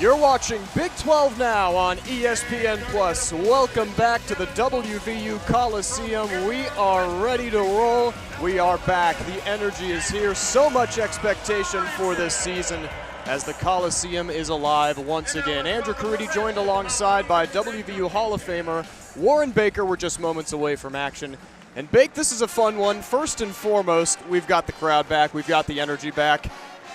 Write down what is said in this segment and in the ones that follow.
You're watching Big 12 now on ESPN+. Welcome back to the WVU Coliseum. We are ready to roll. We are back. The energy is here. So much expectation for this season as the Coliseum is alive once again. Andrew Caridi joined alongside by WVU Hall of Famer Warren Baker. We're just moments away from action. And Bake, this is a fun one. First and foremost, we've got the crowd back. We've got the energy back.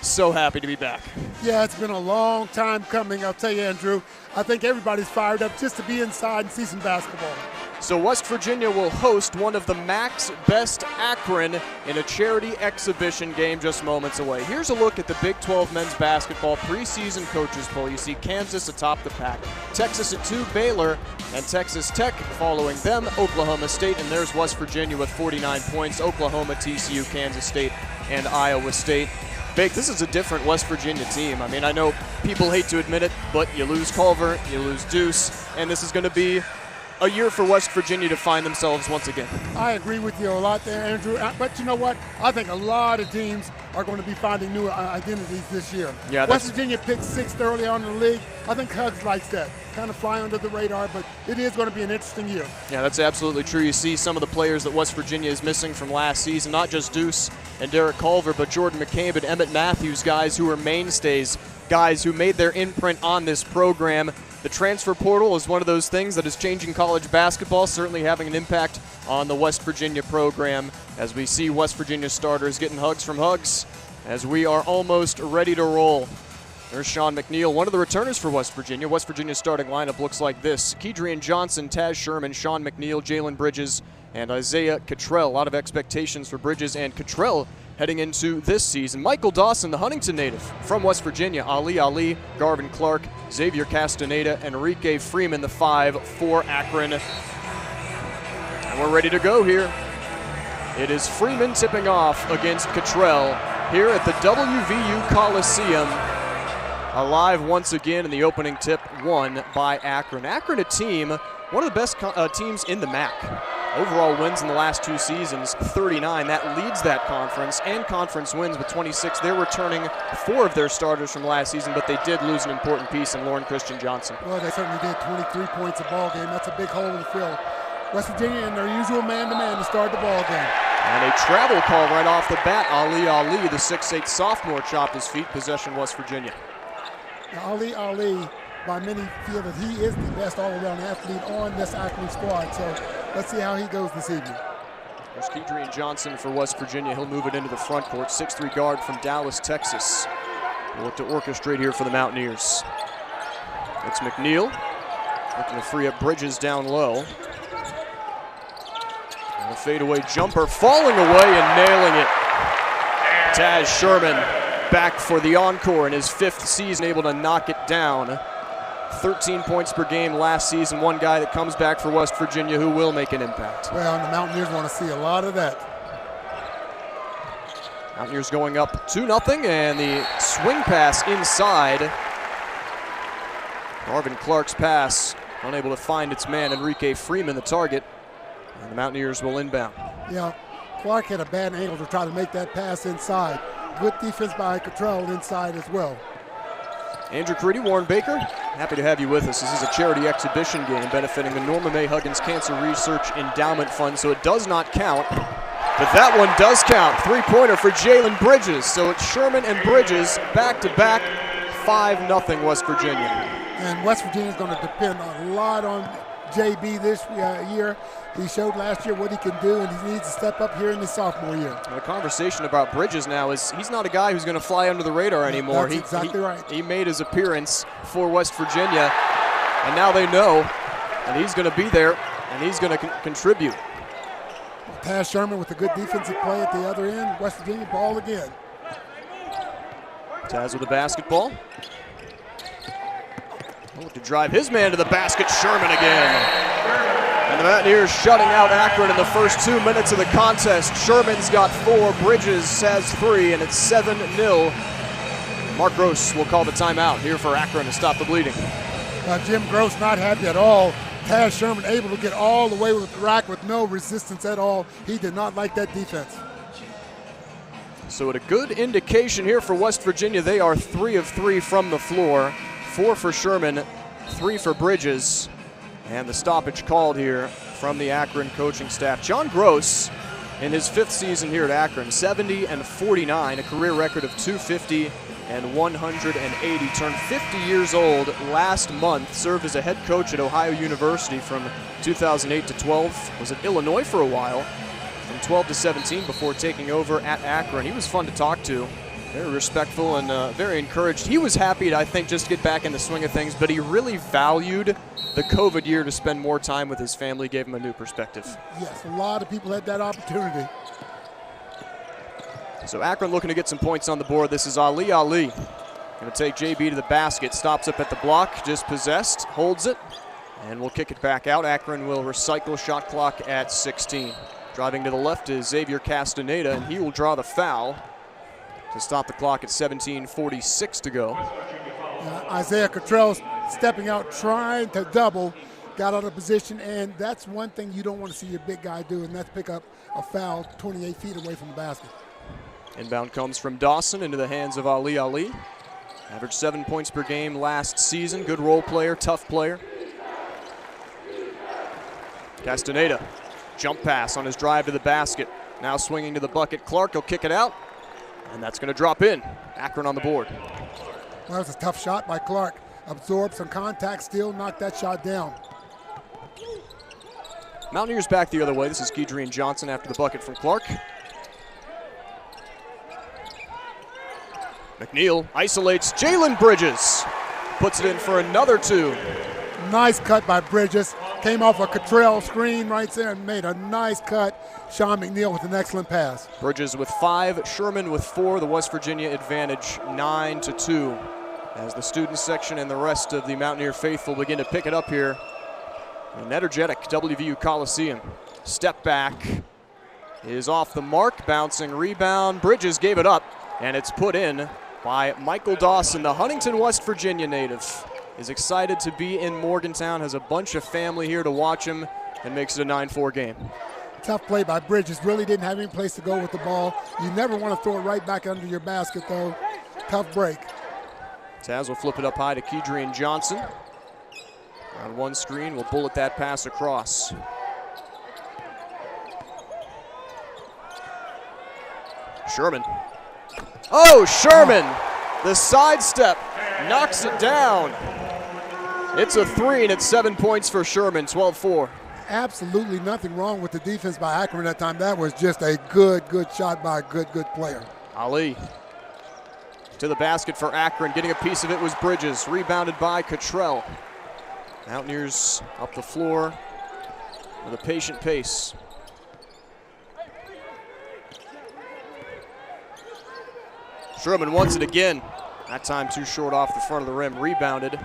So happy to be back. Yeah, it's been a long time coming, I'll tell you, Andrew. I think everybody's fired up just to be inside and see some basketball. So West Virginia will host one of the MAC's best Akron in a charity exhibition game just moments away. Here's a look at the Big 12 men's basketball preseason coaches poll. You see Kansas atop the pack, Texas at 2, Baylor, and Texas Tech following them, Oklahoma State, and there's West Virginia with 49 points, Oklahoma, TCU, Kansas State, and Iowa State. Bake, this is a different West Virginia team. I mean, I know people hate to admit it, but you lose Culver, you lose Deuce, and this is going to be a year for West Virginia to find themselves once again. I agree with you a lot there, Andrew. But you know what? I think a lot of teams are going to be finding new identities this year. Yeah, West Virginia picked 6th early on in the league. I think Hugs likes that. Kind of fly under the radar, but it is going to be an interesting year. Yeah, that's absolutely true. You see some of the players that West Virginia is missing from last season, not just Deuce and Derek Culver, but Jordan McCabe and Emmett Matthews, guys who are mainstays, guys who made their imprint on this program. The transfer portal is one of those things that is changing college basketball, certainly having an impact on the West Virginia program as we see West Virginia starters getting hugs from Hugs as we are almost ready to roll. There's Sean McNeil, one of the returners for West Virginia. West Virginia's starting lineup looks like this. Kedrian Johnson, Taz Sherman, Sean McNeil, Jalen Bridges, and Isaiah Cottrell. A lot of expectations for Bridges and Cottrell heading into this season. Michael Dawson, the Huntington native from West Virginia. Ali, Garvin Clark, Xavier Castaneda, Enrique Freeman, the 5 for Akron. And we're ready to go here. It is Freeman tipping off against Cottrell here at the WVU Coliseum. Alive once again in the opening tip, won by Akron. Akron, a team, one of the best teams in the MAC. Overall wins in the last 2 seasons, 39. That leads that conference, and conference wins with 26. They're returning 4 of their starters from last season, but they did lose an important piece in Lauren Christian Johnson. Well, they certainly did. 23 points a ball game. That's a big hole in the field. West Virginia in their usual man-to-man to start the ball game. And a travel call right off the bat. Ali, the 6'8 sophomore, chopped his feet. Possession, West Virginia. Now, Ali, by many feel that he is the best all-around athlete on this Akron squad, so let's see how he goes this evening. There's Kedrian Johnson for West Virginia. He'll move it into the front court. 6'3 guard from Dallas, Texas. We'll look to orchestrate here for the Mountaineers. It's McNeil looking to free up Bridges down low. And a fadeaway jumper falling away and nailing it. Taz Sherman back for the encore in his 5th season, able to knock it down. 13 points per game last season. One guy that comes back for West Virginia who will make an impact. Well, the Mountaineers want to see a lot of that. Mountaineers going up 2-0, and the swing pass inside. Garvin Clark's pass unable to find its man, Enrique Freeman, the target. And the Mountaineers will inbound. Yeah, Clark had a bad angle to try to make that pass inside. Good defense by Cottrell inside as well. Andrew Caridi, Warren Baker, happy to have you with us. This is a charity exhibition game benefiting the Norma May Huggins Cancer Research Endowment Fund, so it does not count. But that one does count. 3-pointer for Jalen Bridges. So it's Sherman and Bridges back-to-back, 5-0 West Virginia. And West Virginia's going to depend a lot on JB this year. He showed last year what he can do, and he needs to step up here in his sophomore year. The conversation about Bridges now is he's not a guy who's going to fly under the radar anymore. That's exactly right. He made his appearance for West Virginia, and now they know, and he's going to be there, and he's going to contribute. Taz Sherman with a good defensive play at the other end. West Virginia ball again. Taz with the basketball. To drive his man to the basket, Sherman again. And the Mountaineers shutting out Akron in the first 2 minutes of the contest. Sherman's got 4, Bridges has 3, and it's 7-0. Mark Gross will call the timeout here for Akron to stop the bleeding. Jim Gross not happy at all. Taz Sherman able to get all the way with the rack with no resistance at all. He did not like that defense. So at a good indication here for West Virginia, they are 3 of 3 from the floor. 4 for Sherman, 3 for Bridges. And the stoppage called here from the Akron coaching staff. John Gross, in his 5th season here at Akron, 70-49, a career record of 250 and 180. Turned 50 years old last month, served as a head coach at Ohio University from 2008 to 12, was at Illinois for a while, from 12 to 17 before taking over at Akron. He was fun to talk to, very respectful and very encouraged. He was happy to, I think, just get back in the swing of things, but he really valued the COVID year to spend more time with his family, gave him a new perspective. Yes, a lot of people had that opportunity. So Akron looking to get some points on the board. This is Ali. Going to take JB to the basket, stops up at the block, dispossessed, holds it, and will kick it back out. Akron will recycle, shot clock at 16. Driving to the left is Xavier Castaneda, and he will draw the foul to stop the clock at 17:46 to go. Isaiah Cottrell stepping out, trying to double, got out of position, and that's one thing you don't want to see your big guy do, and that's pick up a foul 28 feet away from the basket. Inbound comes from Dawson into the hands of Ali. Averaged 7 points per game last season. Good role player, tough player. Castaneda, jump pass on his drive to the basket. Now swinging to the bucket. Clark will kick it out, and that's going to drop in. Akron on the board. Well, that was a tough shot by Clark. Absorbed some contact, still knocked that shot down. Mountaineers back the other way. This is Kedrian Johnson after the bucket from Clark. McNeil isolates Jalen Bridges. Puts it in for another 2. Nice cut by Bridges. Came off a Cottrell screen right there and made a nice cut. Sean McNeil with an excellent pass. Bridges with 5, Sherman with 4. The West Virginia advantage 9-2. As the student section and the rest of the Mountaineer faithful begin to pick it up here. An energetic WVU Coliseum. Step back is off the mark. Bouncing rebound. Bridges gave it up, and it's put in by Michael Dawson, the Huntington, West Virginia native. Is excited to be in Morgantown, has a bunch of family here to watch him, and makes it a 9-4 game. Tough play by Bridges. Really didn't have any place to go with the ball. You never want to throw it right back under your basket, though. Tough break. Taz will flip it up high to Kedrian Johnson. On one screen, will bullet that pass across. Sherman. Oh, Sherman! The sidestep knocks it down. It's a 3, and it's 7 points for Sherman, 12-4. Absolutely nothing wrong with the defense by Akron that time. That was just a good shot by a good player. Ali to the basket for Akron. Getting a piece of it was Bridges. Rebounded by Cottrell. Mountaineers up the floor with a patient pace. Sherman wants it again. That time too short off the front of the rim. Rebounded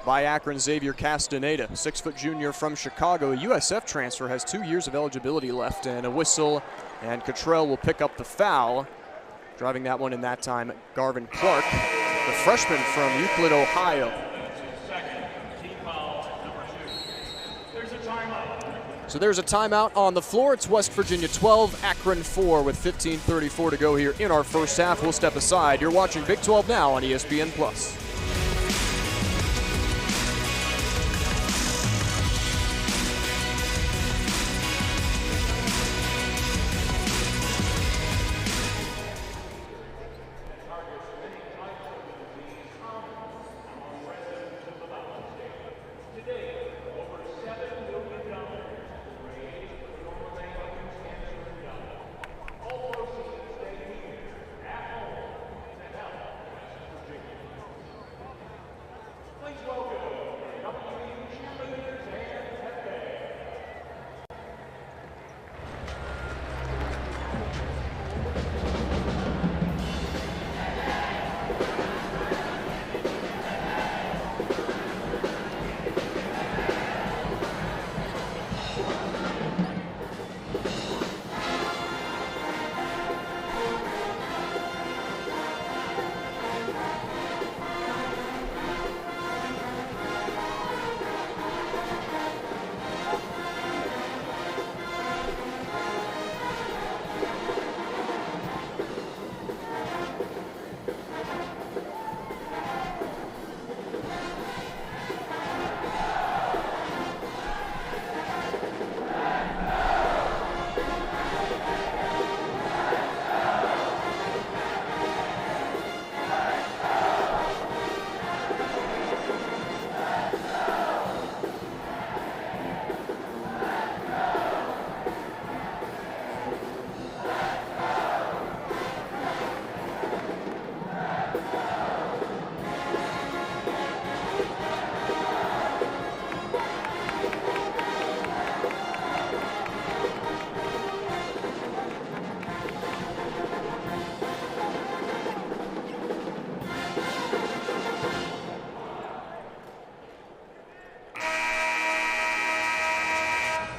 by Akron Xavier Castaneda, 6-foot junior from Chicago. A USF transfer, has 2 years of eligibility left, and a whistle, and Cottrell will pick up the foul. Driving that one in that time, Garvin Clark, the freshman from Euclid, Ohio. So there's a timeout on the floor. It's West Virginia 12, Akron 4 with 15:34 to go here in our first half. We'll step aside. You're watching Big 12 Now on ESPN+.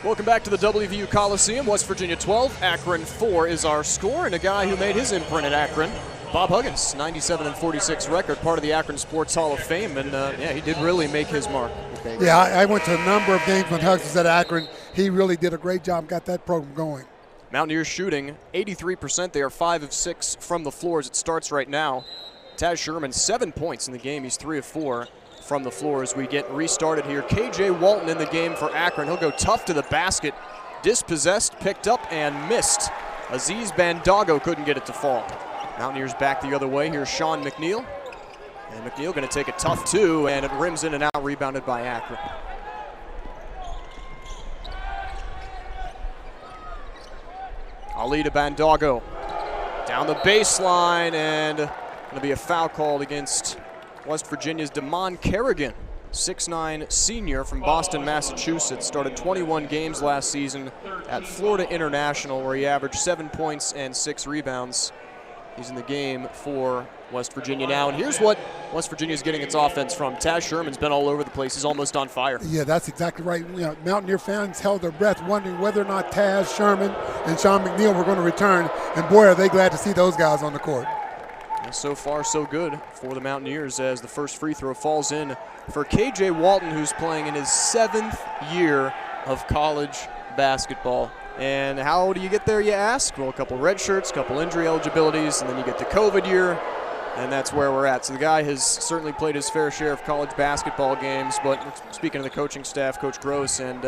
Welcome back to the WVU Coliseum. West Virginia 12, Akron 4 is our score, and a guy who made his imprint at Akron, Bob Huggins, 97-46 record, part of the Akron Sports Hall of Fame, and yeah, he did really make his mark. Okay. Yeah, I went to a number of games when Huggins was at Akron. He really did a great job, got that program going. Mountaineers shooting 83%. They are 5 of 6 from the floor as it starts right now. Taz Sherman, 7 points in the game. He's 3 of 4 from the floor as we get restarted here. KJ Walton in the game for Akron. He'll go tough to the basket. Dispossessed, picked up, and missed. Aziz Bandago couldn't get it to fall. Mountaineers back the other way. Here's Sean McNeil. And McNeil going to take a tough two, and it rims in and out, rebounded by Akron. Ali to Bandago. Down the baseline, and going to be a foul called against West Virginia's Damon Kerrigan, 6'9" senior from Boston, Massachusetts. Started 21 games last season at Florida International, where he averaged 7 points and 6 rebounds. He's in the game for West Virginia now, and here's what West Virginia's getting its offense from. Taz Sherman's been all over the place. He's almost on fire. Yeah, that's exactly right. You know, Mountaineer fans held their breath wondering whether or not Taz Sherman and Sean McNeil were going to return, and boy, are they glad to see those guys on the court. And so far, so good for the Mountaineers as the first free throw falls in for KJ Walton, who's playing in his 7th year of college basketball. And how do you get there, you ask? Well, a couple red shirts, a couple injury eligibilities, and then you get the COVID year, and that's where we're at. So the guy has certainly played his fair share of college basketball games, but speaking of the coaching staff, Coach Gross, and,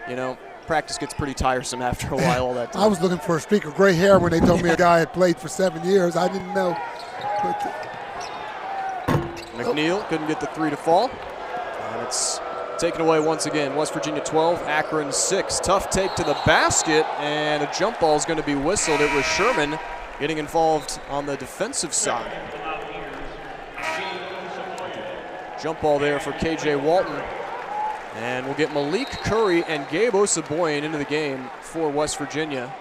you know, practice gets pretty tiresome after a while all that time. I was looking for a streak of gray hair when they told me a guy had played for 7 years. I didn't know. McNeil couldn't get the three to fall, and it's taken away once again. West Virginia 12, Akron 6. Tough take to the basket, and a jump ball is going to be whistled. It was Sherman getting involved on the defensive side. Jump ball there for KJ Walton. And we'll get Malik Curry and Gabe Osaboyan into the game for West Virginia.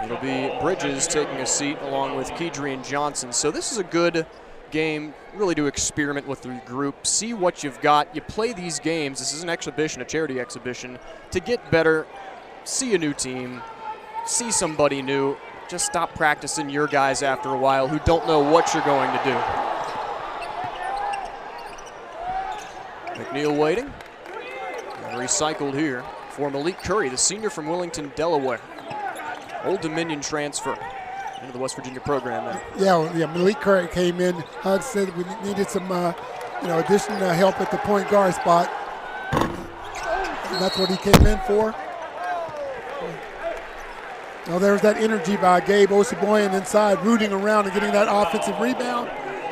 It'll be Bridges taking a seat along with Kedrian Johnson. So this is a good game really to experiment with the group, see what you've got. You play these games, this is an exhibition, a charity exhibition, to get better, see a new team, see somebody new. Just stop practicing your guys after a while who don't know what you're going to do. McNeil waiting. And recycled here for Malik Curry, the senior from Wilmington, Delaware. Old Dominion transfer into the West Virginia program now. Yeah, Malik Curry came in. Hug said we needed some, additional help at the point guard spot. And that's what he came in for. Now there's that energy by Gabe Osaboyan inside, rooting around and getting that offensive rebound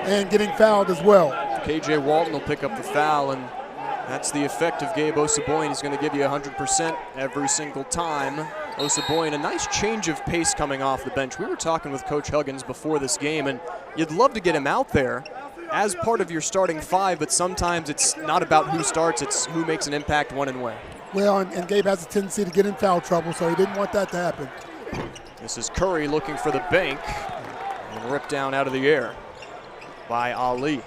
and getting fouled as well. KJ Walton will pick up the foul, and that's the effect of Gabe Osaboyan. He's going to give you 100% every single time. Osaboyan, a nice change of pace coming off the bench. We were talking with Coach Huggins before this game, and you'd love to get him out there as part of your starting five, but sometimes it's not about who starts, it's who makes an impact when and when. Well, and Gabe has a tendency to get in foul trouble, so he didn't want that to happen. This is Curry looking for the bank, and ripped down out of the air by Ali.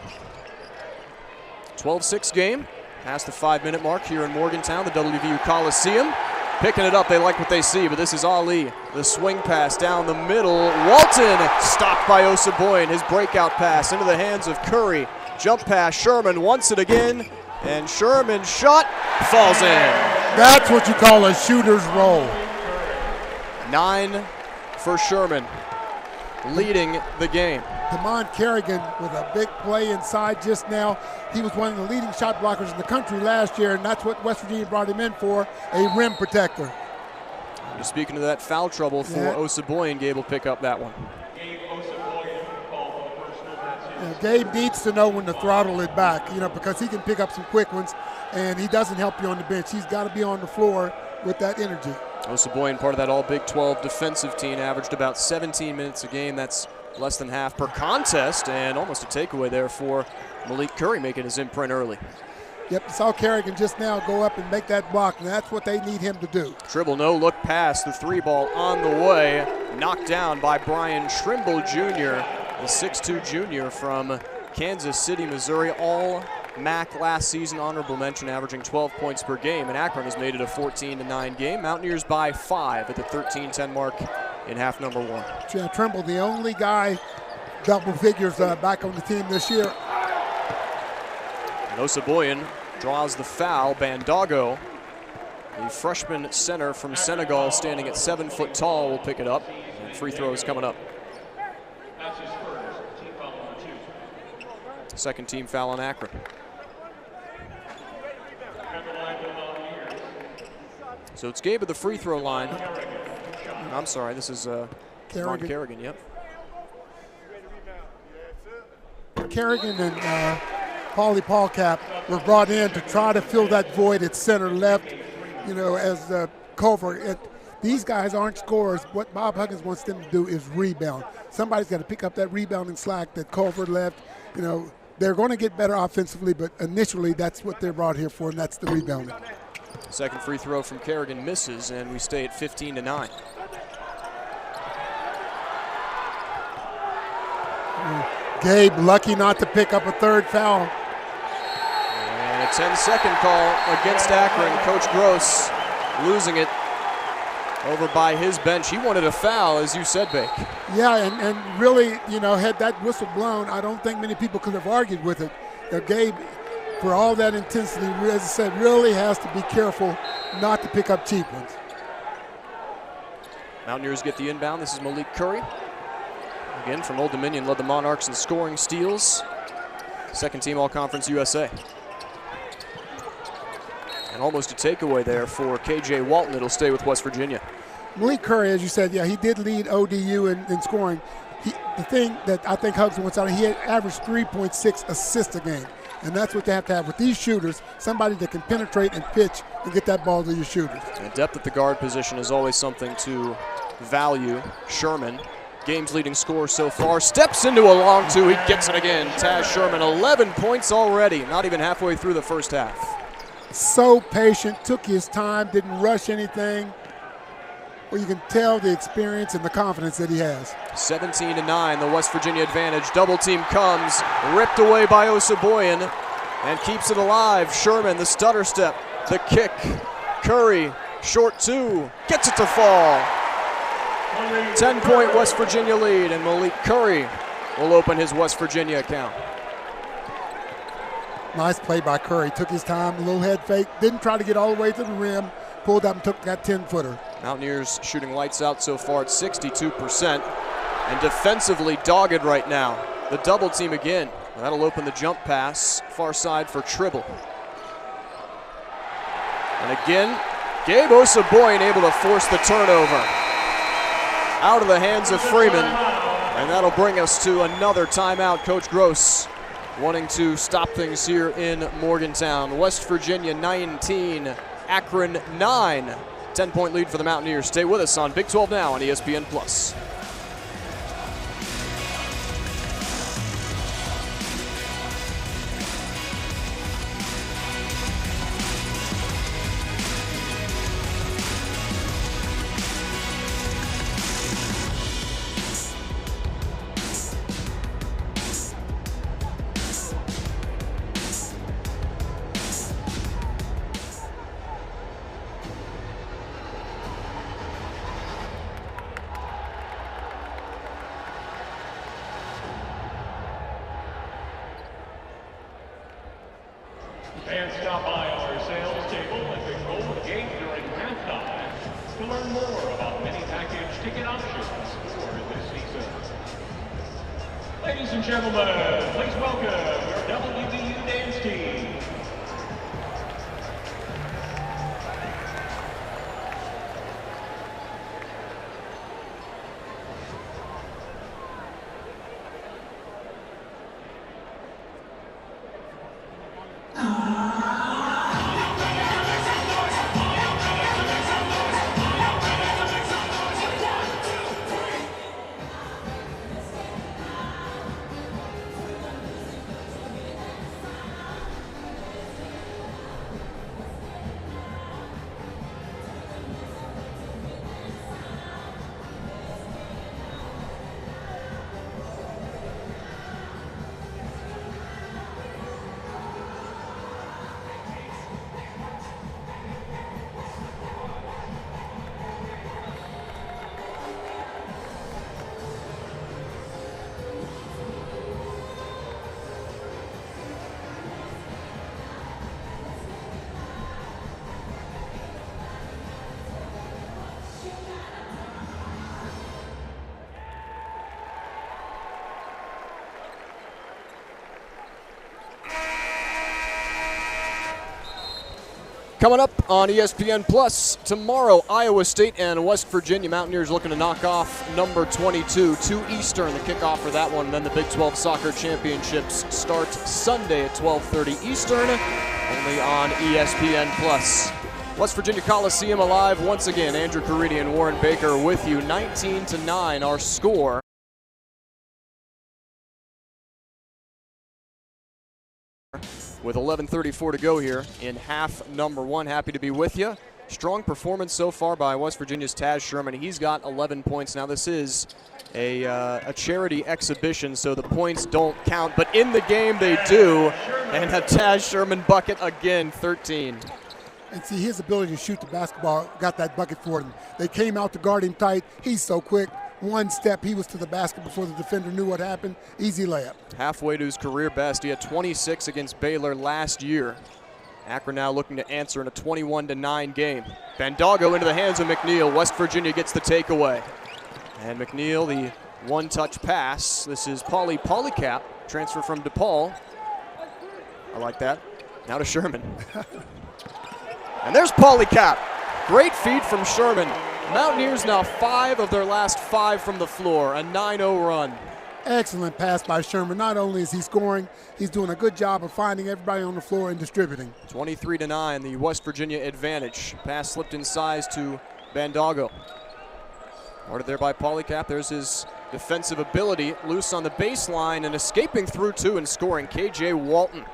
12-6 game, past the 5-minute mark here in Morgantown, the WVU Coliseum. Picking it up, they like what they see, but this is Ali. The swing pass down the middle. Walton stopped by Osaboyan. His breakout pass into the hands of Curry. Jump pass, Sherman wants it again, and Sherman's shot falls in. That's what you call a shooter's roll. 9 for Sherman, leading the game. Damon Kerrigan with a big play inside just now. He was one of the leading shot blockers in the country last year, and that's what West Virginia brought him in for, a rim protector. Just speaking of that foul trouble for Osaboyan, Gabe will pick up that one. Gabe needs to know when to throttle it back, because he can pick up some quick ones, and he doesn't help you on the bench. He's got to be on the floor with that energy. Osaboyan, part of that All-Big 12 defensive team, averaged about 17 minutes a game. That's less than half per contest, and almost a takeaway there for Malik Curry making his imprint early. Yep, saw Kerrigan just now go up and make that block, and that's what they need him to do. Dribble, no look pass, the three ball on the way, knocked down by Brian Trimble Jr., the 6'2 junior from Kansas City, Missouri, all MAC last season, honorable mention, averaging 12 points per game, and Akron has made it a 14-9 game. Mountaineers by 5 at the 13-10 mark in half number 1. Yeah, Trimble, the only guy double figures back on the team this year. And Osaboyan draws the foul. Bandago, the freshman center from Senegal, standing at 7 foot tall, will pick it up. And free throws coming up. Second team foul on Akron. So it's Gabe at the free throw line. I'm sorry, this is Kerrigan, yep. Kerrigan and Paulie Paulcap were brought in to try to fill that void at center left, as Culver. These guys aren't scorers. What Bob Huggins wants them to do is rebound. Somebody's got to pick up that rebounding slack that Culver left. They're going to get better offensively, but initially that's what they're brought here for, and that's the rebounding. Second free throw from Kerrigan misses, and we stay at 15-9. Gabe lucky not to pick up a third foul. And a 10-second call against Akron. Coach Gross losing it over by his bench. He wanted a foul, as you said, Bake. Yeah, and really, had that whistle blown, I don't think many people could have argued with it. Gabe, for all that intensity, as I said, really has to be careful not to pick up cheap ones. Mountaineers get the inbound. This is Malik Curry. Again, from Old Dominion, led the Monarchs in scoring steals. Second team All-Conference USA. And almost a takeaway there for KJ Walton. It'll stay with West Virginia. Malik Curry, as you said, he did lead ODU in scoring. The thing that I think Hugs wants out, he had averaged 3.6 assists a game. And that's what they have to have with these shooters, somebody that can penetrate and pitch and get that ball to your shooters. And depth at the guard position is always something to value. Sherman, game's leading scorer so far, steps into a long two. He gets it again. Taz Sherman, 11 points already, not even halfway through the first half. So patient, took his time, didn't rush anything. Well, you can tell the experience and the confidence that he has. 17-9, the West Virginia advantage. Double team comes, ripped away by Osaboyan, and keeps it alive. Sherman, the stutter step, the kick. Curry, short two, gets it to fall. 10-point West Virginia lead, and Malik Curry will open his West Virginia account. Nice play by Curry. Took his time, a little head fake, didn't try to get all the way to the rim, pulled up and took that 10-footer. Mountaineers shooting lights out so far at 62%, and defensively dogged right now. The double team again. That'll open the jump pass, far side for Tribble. And again, Gabe Osaboyan able to force the turnover out of the hands of Freeman, and that'll bring us to another timeout. Coach Gross wanting to stop things here in Morgantown. West Virginia 19, Akron 9. 10-point lead for the Mountaineers. Stay with us on Big 12 Now on ESPN+. And stop by our sales table at the Gold Gate during halftime to learn more about many package ticket options for this season. Ladies and gentlemen, please welcome your WVU dance team. Coming up on ESPN Plus tomorrow, Iowa State and West Virginia Mountaineers looking to knock off number 22, 2 Eastern, the kickoff for that one. And then the Big 12 Soccer Championships start Sunday at 12:30 Eastern, only on ESPN Plus. West Virginia Coliseum alive once again. Andrew Caridi and Warren Baker with you. 19-9 our score. With 11:34 to go here in half number one. Happy to be with you. Strong performance so far by West Virginia's Taz Sherman. He's got 11 points. Now this is a charity exhibition, so the points don't count, but in the game they do. And a Taz Sherman bucket again, 13. And see, his ability to shoot the basketball got that bucket for him. They came out to guard him tight. He's so quick. One step, he was to the basket before the defender knew what happened. Easy layup. Halfway to his career best. He had 26 against Baylor last year. Akron now looking to answer in a 21-9 game. Bandago into the hands of McNeil. West Virginia gets the takeaway. And McNeil, the one-touch pass. This is Polycap, transfer from DePaul. I like that. Now to Sherman. And there's Polycap. Great feed from Sherman. Mountaineers now 5 of their last 5 from the floor, a 9-0 run. Excellent pass by Sherman. Not only is he scoring, he's doing a good job of finding everybody on the floor and distributing. 23-9, the West Virginia advantage. Pass slipped in size to Bandago. Ordered there by Polycap. There's his defensive ability. Loose on the baseline and escaping through two and scoring. KJ Walton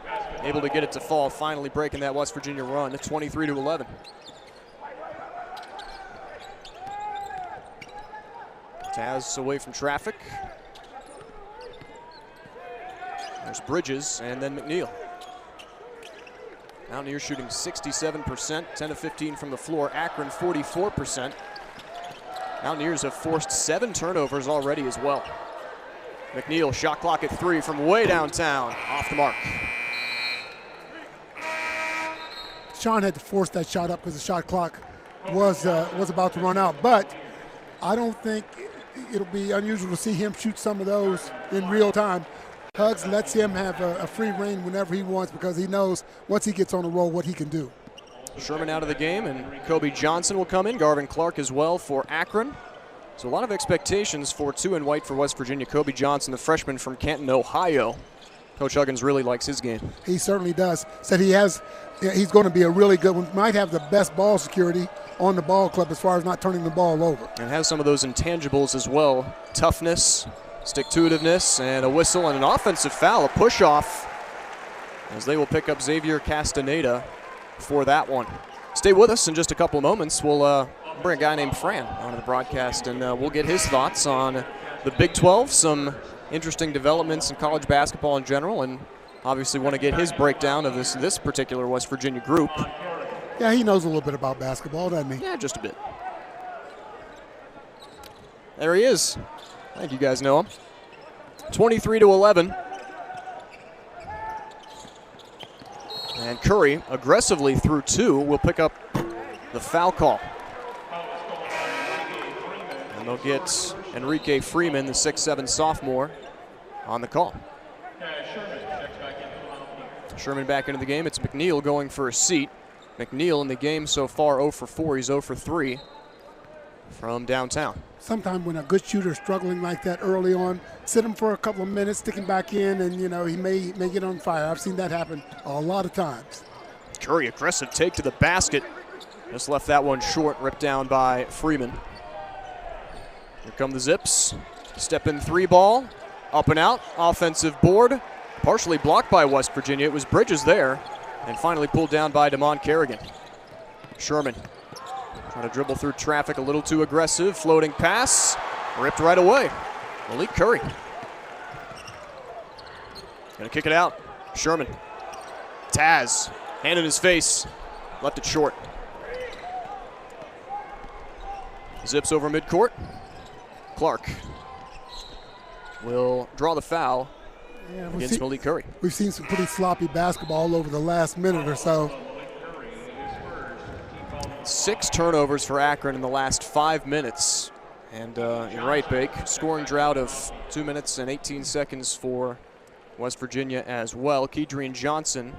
able to get it to fall, finally breaking that West Virginia run at 23-11. Taz away from traffic. There's Bridges and then McNeil. Mountaineers shooting 67%, 10 of 15 from the floor. Akron 44%. Mountaineers have forced 7 turnovers already as well. McNeil, shot clock at 3 from way downtown, off the mark. Sean had to force that shot up because the shot clock was about to run out, but I don't think it'll be unusual to see him shoot some of those in real time. Hugs lets him have a free reign whenever he wants because he knows once he gets on the roll what he can do. Sherman out of the game, and Kobe Johnson will come in. Garvin Clark as well for Akron. So a lot of expectations for 2 and white for West Virginia. Kobe Johnson, the freshman from Canton, Ohio. Coach Huggins really likes his game. He certainly does. Said he's going to be a really good one. Might have the best ball security on the ball club as far as not turning the ball over. And has some of those intangibles as well. Toughness, stick-to-itiveness, and a whistle and an offensive foul, a push-off, as they will pick up Xavier Castaneda for that one. Stay with us in just a couple of moments. We'll bring a guy named Fran onto the broadcast, and we'll get his thoughts on the Big 12, some interesting developments in college basketball in general, and obviously want to get his breakdown of this particular West Virginia group. Yeah, he knows a little bit about basketball, doesn't he? Yeah, just a bit. There he is. I think you guys know him. 23-11. And Curry aggressively through 2 will pick up the foul call. And they'll get Enrique Freeman, the 6'7 sophomore, on the call. Sherman back into the game. It's McNeil going for a seat. McNeil in the game so far 0 for 4. He's 0 for 3 from downtown. Sometimes when a good shooter is struggling like that early on, sit him for a couple of minutes, stick him back in, and he may get on fire. I've seen that happen a lot of times. Curry, aggressive take to the basket. Just left that one short, ripped down by Freeman. Here come the Zips. Step in 3 ball, up and out, offensive board. Partially blocked by West Virginia. It was Bridges there, and finally pulled down by DeMond Kerrigan. Sherman trying to dribble through traffic, a little too aggressive. Floating pass, ripped right away. Malik Curry. Gonna kick it out. Sherman. Taz, hand in his face, left it short. Zips over midcourt. Clark will draw the foul against Malik Curry. We've seen some pretty sloppy basketball over the last minute or so. 6 turnovers for Akron in the last 5 minutes. And you're right, Bake. Scoring drought of 2 minutes and 18 seconds for West Virginia as well. Kedrian Johnson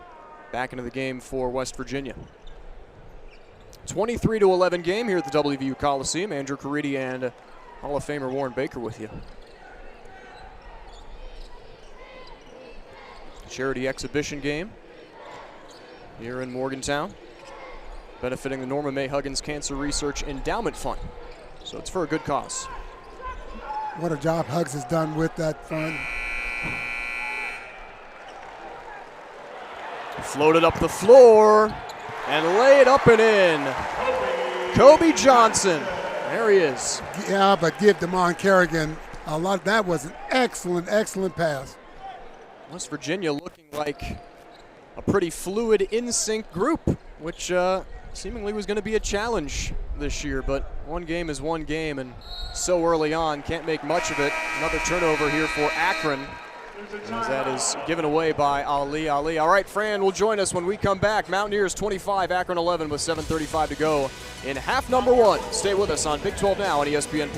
back into the game for West Virginia. 23-11 game here at the WVU Coliseum. Andrew Caridi and Hall of Famer Warren Baker with you. Charity exhibition game here in Morgantown, benefiting the Norma May Huggins Cancer Research Endowment Fund. So it's for a good cause. What a job Hugs has done with that fund. Floated up the floor and laid up and in. Kobe Johnson. There he is. Yeah, but give Damon Kerrigan a lot. That was an excellent, excellent pass. West Virginia looking like a pretty fluid, in-sync group, which seemingly was going to be a challenge this year. But one game is one game, and so early on, can't make much of it. Another turnover here for Akron, as that is given away by Ali. All right, Fran will join us when we come back. Mountaineers 25, Akron 11 with 7:35 to go in half number one. Stay with us on Big 12 Now on ESPN+.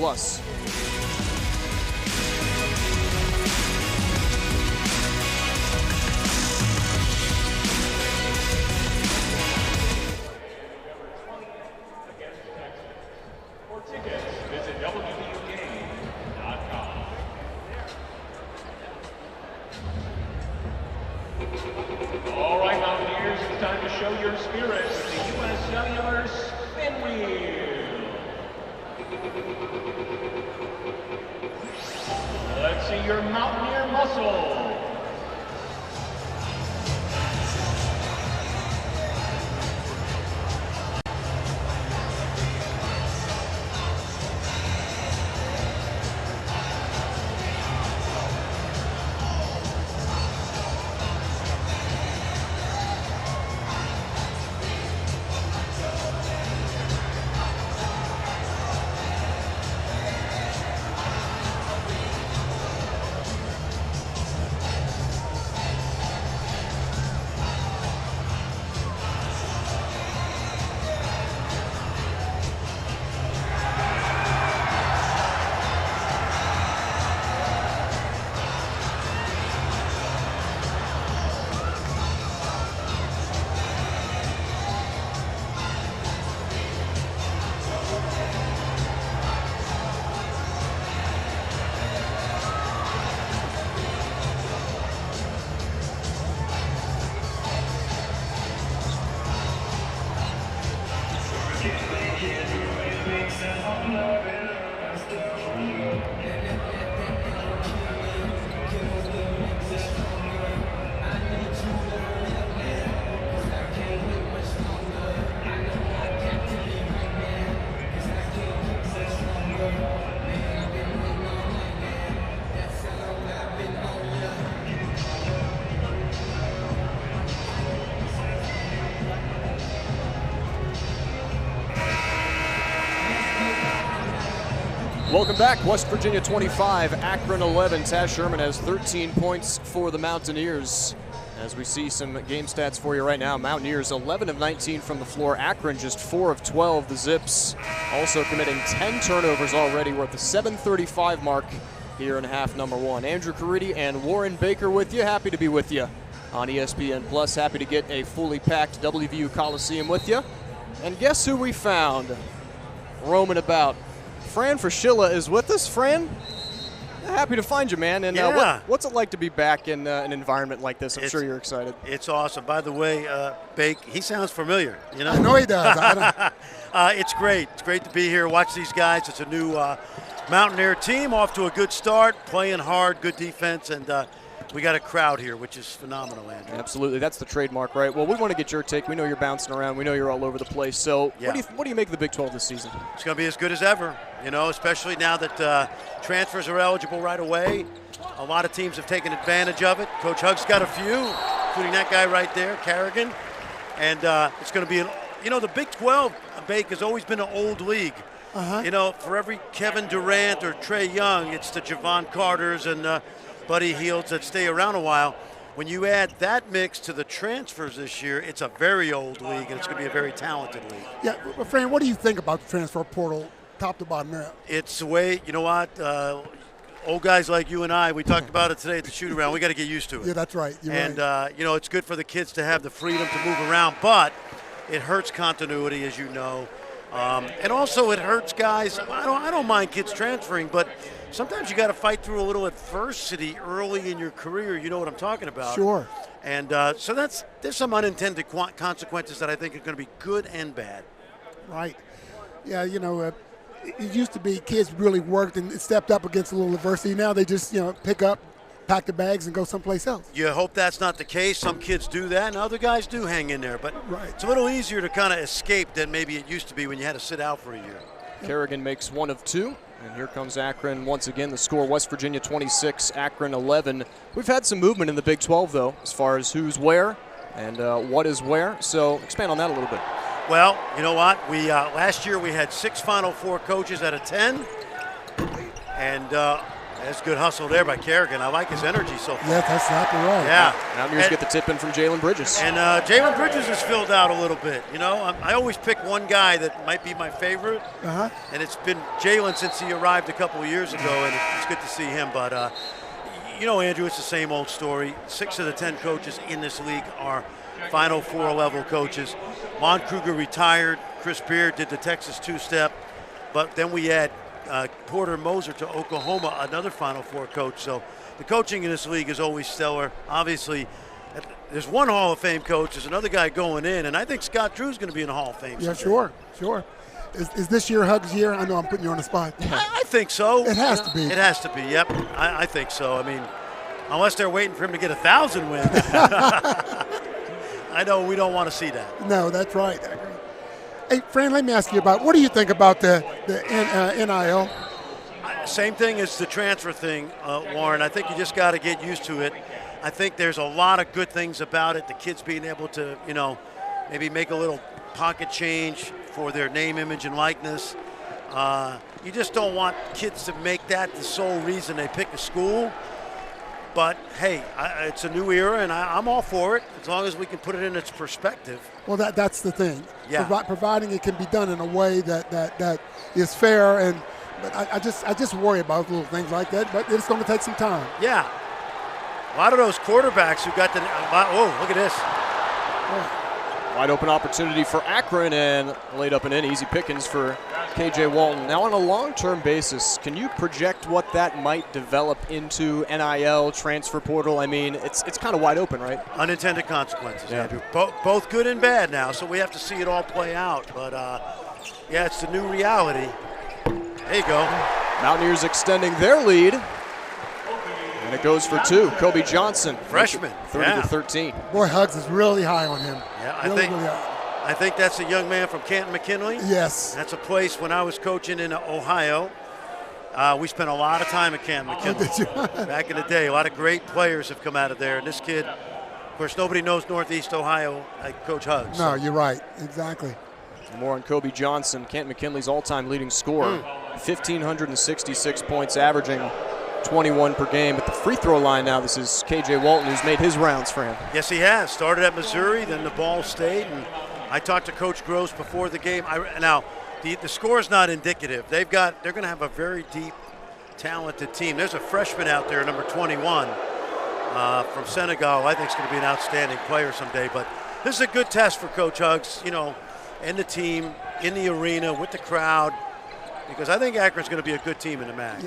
All right, Mountaineers, it's time to show your spirit with the U.S. Cellular Spin Wheel. Let's see your Mountaineer muscle. Welcome back. West Virginia 25, Akron 11. Taz Sherman has 13 points for the Mountaineers. As we see some game stats for you right now, Mountaineers 11 of 19 from the floor. Akron just 4 of 12. The Zips also committing 10 turnovers already. We're at the 7:35 mark here in half number one. Andrew Caridi and Warren Baker with you. Happy to be with you on ESPN Plus. Happy to get a fully packed WVU Coliseum with you. And guess who we found roaming about? Fran Fraschilla is with us. Fran, happy to find you, man. And what's it like to be back in an environment like this? I'm sure you're excited. It's awesome. By the way, Bake, he sounds familiar. You know, I know he does. It's great. It's great to be here. Watch these guys. It's a new Mountaineer team off to a good start, playing hard, good defense, and we got a crowd here, which is phenomenal, Andrew. Absolutely. That's the trademark, right? Well, we want to get your take. We know you're bouncing around. We know you're all over the place. So what do you make of the Big 12 this season? It's going to be as good as ever, you know, especially now that transfers are eligible right away. A lot of teams have taken advantage of it. Coach Hugg's got a few, including that guy right there, Kerrigan. And it's going to be, the Big 12, Bake, has always been an old league. You know, for every Kevin Durant or Trae Young, it's the Javon Carters and Buddy Hields that stay around a while. When you add that mix to the transfers this year, it's a very old league, and it's going to be a very talented league. Yeah, but Fran, what do you think about the transfer portal, top to bottom there? It's the way, you know what, old guys like you and I, we talked about it today at the shoot-around. We got to get used to it. Yeah, that's right. You're and, right. it's good for the kids to have the freedom to move around. But It hurts continuity, as you know. And also it hurts guys. I don't mind kids transferring, but sometimes you got to fight through a little adversity early in your career. You know what I'm talking about. Sure. And so there's some unintended consequences that I think are going to be good and bad. Right. Yeah, it used to be kids really worked and stepped up against a little adversity. Now they just, pick up, pack the bags, and go someplace else. You hope that's not the case. Some kids do that, and other guys do hang in there. But right. It's a little easier to kind of escape than maybe it used to be when you had to sit out for a year. Kerrigan makes one of two, and here comes Akron once again. The score, West Virginia 26, Akron 11. We've had some movement in the Big 12, though, as far as who's where and what is where. So expand on that a little bit. Well, you know what? We last year we had 6 Final Four coaches out of 10, and that's good hustle there by Kerrigan. I like his energy so far. Yeah, that's exactly right. Yeah. Mountaineers get the tip in from Jalen Bridges. And Jalen Bridges has filled out a little bit. I always pick one guy that might be my favorite, and it's been Jalen since he arrived a couple of years ago, and it's good to see him. But, Andrew, it's the same old story. 6 of the 10 coaches in this league are Final Four level coaches. Lon Kruger retired. Chris Beard did the Texas two-step. But then we had Porter Moser to Oklahoma, another Final Four coach. So the coaching in this league is always stellar. Obviously, there's one Hall of Fame coach. There's another guy going in, and I think Scott Drew's going to be in the Hall of Fame. Yeah, sure. Is this year Hug's year? I know I'm putting you on the spot. I think so. It has to be. It has to be, yep. I think so. I mean, unless they're waiting for him to get 1,000 wins. I know we don't want to see that. No, that's right. Hey, Fran, let me ask you about, what do you think about the NIL? Same thing as the transfer thing, Warren. I think you just got to get used to it. I think there's a lot of good things about it. The kids being able to, maybe make a little pocket change for their name, image, and likeness. You just don't want kids to make that the sole reason they pick a school. But, hey, it's a new era, and I'm all for it as long as we can put it in its perspective. Well, that's the thing. Yeah. Providing it can be done in a way that is fair. But I just worry about little things like that, but it's going to take some time. Yeah. A lot of those quarterbacks who got look at this. Wide open opportunity for Akron and laid up and in. Easy pickings for KJ Walton. Now, on a long-term basis, can you project what that might develop into NIL, transfer portal? I mean, it's kind of wide open, right? Unintended consequences, yeah. Andrew. Both good and bad now, so we have to see it all play out. But, it's the new reality. There you go. Mountaineers extending their lead. And it goes for 2. Kobe Johnson, freshman, 30-13. Boy, Huggs is really high on him. Yeah, really I think that's a young man from Canton McKinley. Yes. That's a place when I was coaching in Ohio. We spent a lot of time at Canton McKinley. Did you? Back in the day. A lot of great players have come out of there. And this kid, of course, nobody knows Northeast Ohio like Coach Huggs. No, you're right. Exactly. More on Kobe Johnson, Canton McKinley's all-time leading scorer. 1,566 points, averaging 21 per game. At the free throw line now, this is KJ Walton, who's made his rounds for him. Yes, he has. Started at Missouri, then the Ball State. And I talked to Coach Gross before the game. Now, the score is not indicative. They're going to have a very deep, talented team. There's a freshman out there, number 21, from Senegal. I think is going to be an outstanding player someday. But this is a good test for Coach Huggs, and the team, in the arena, with the crowd, because I think Akron's going to be a good team in the MAC.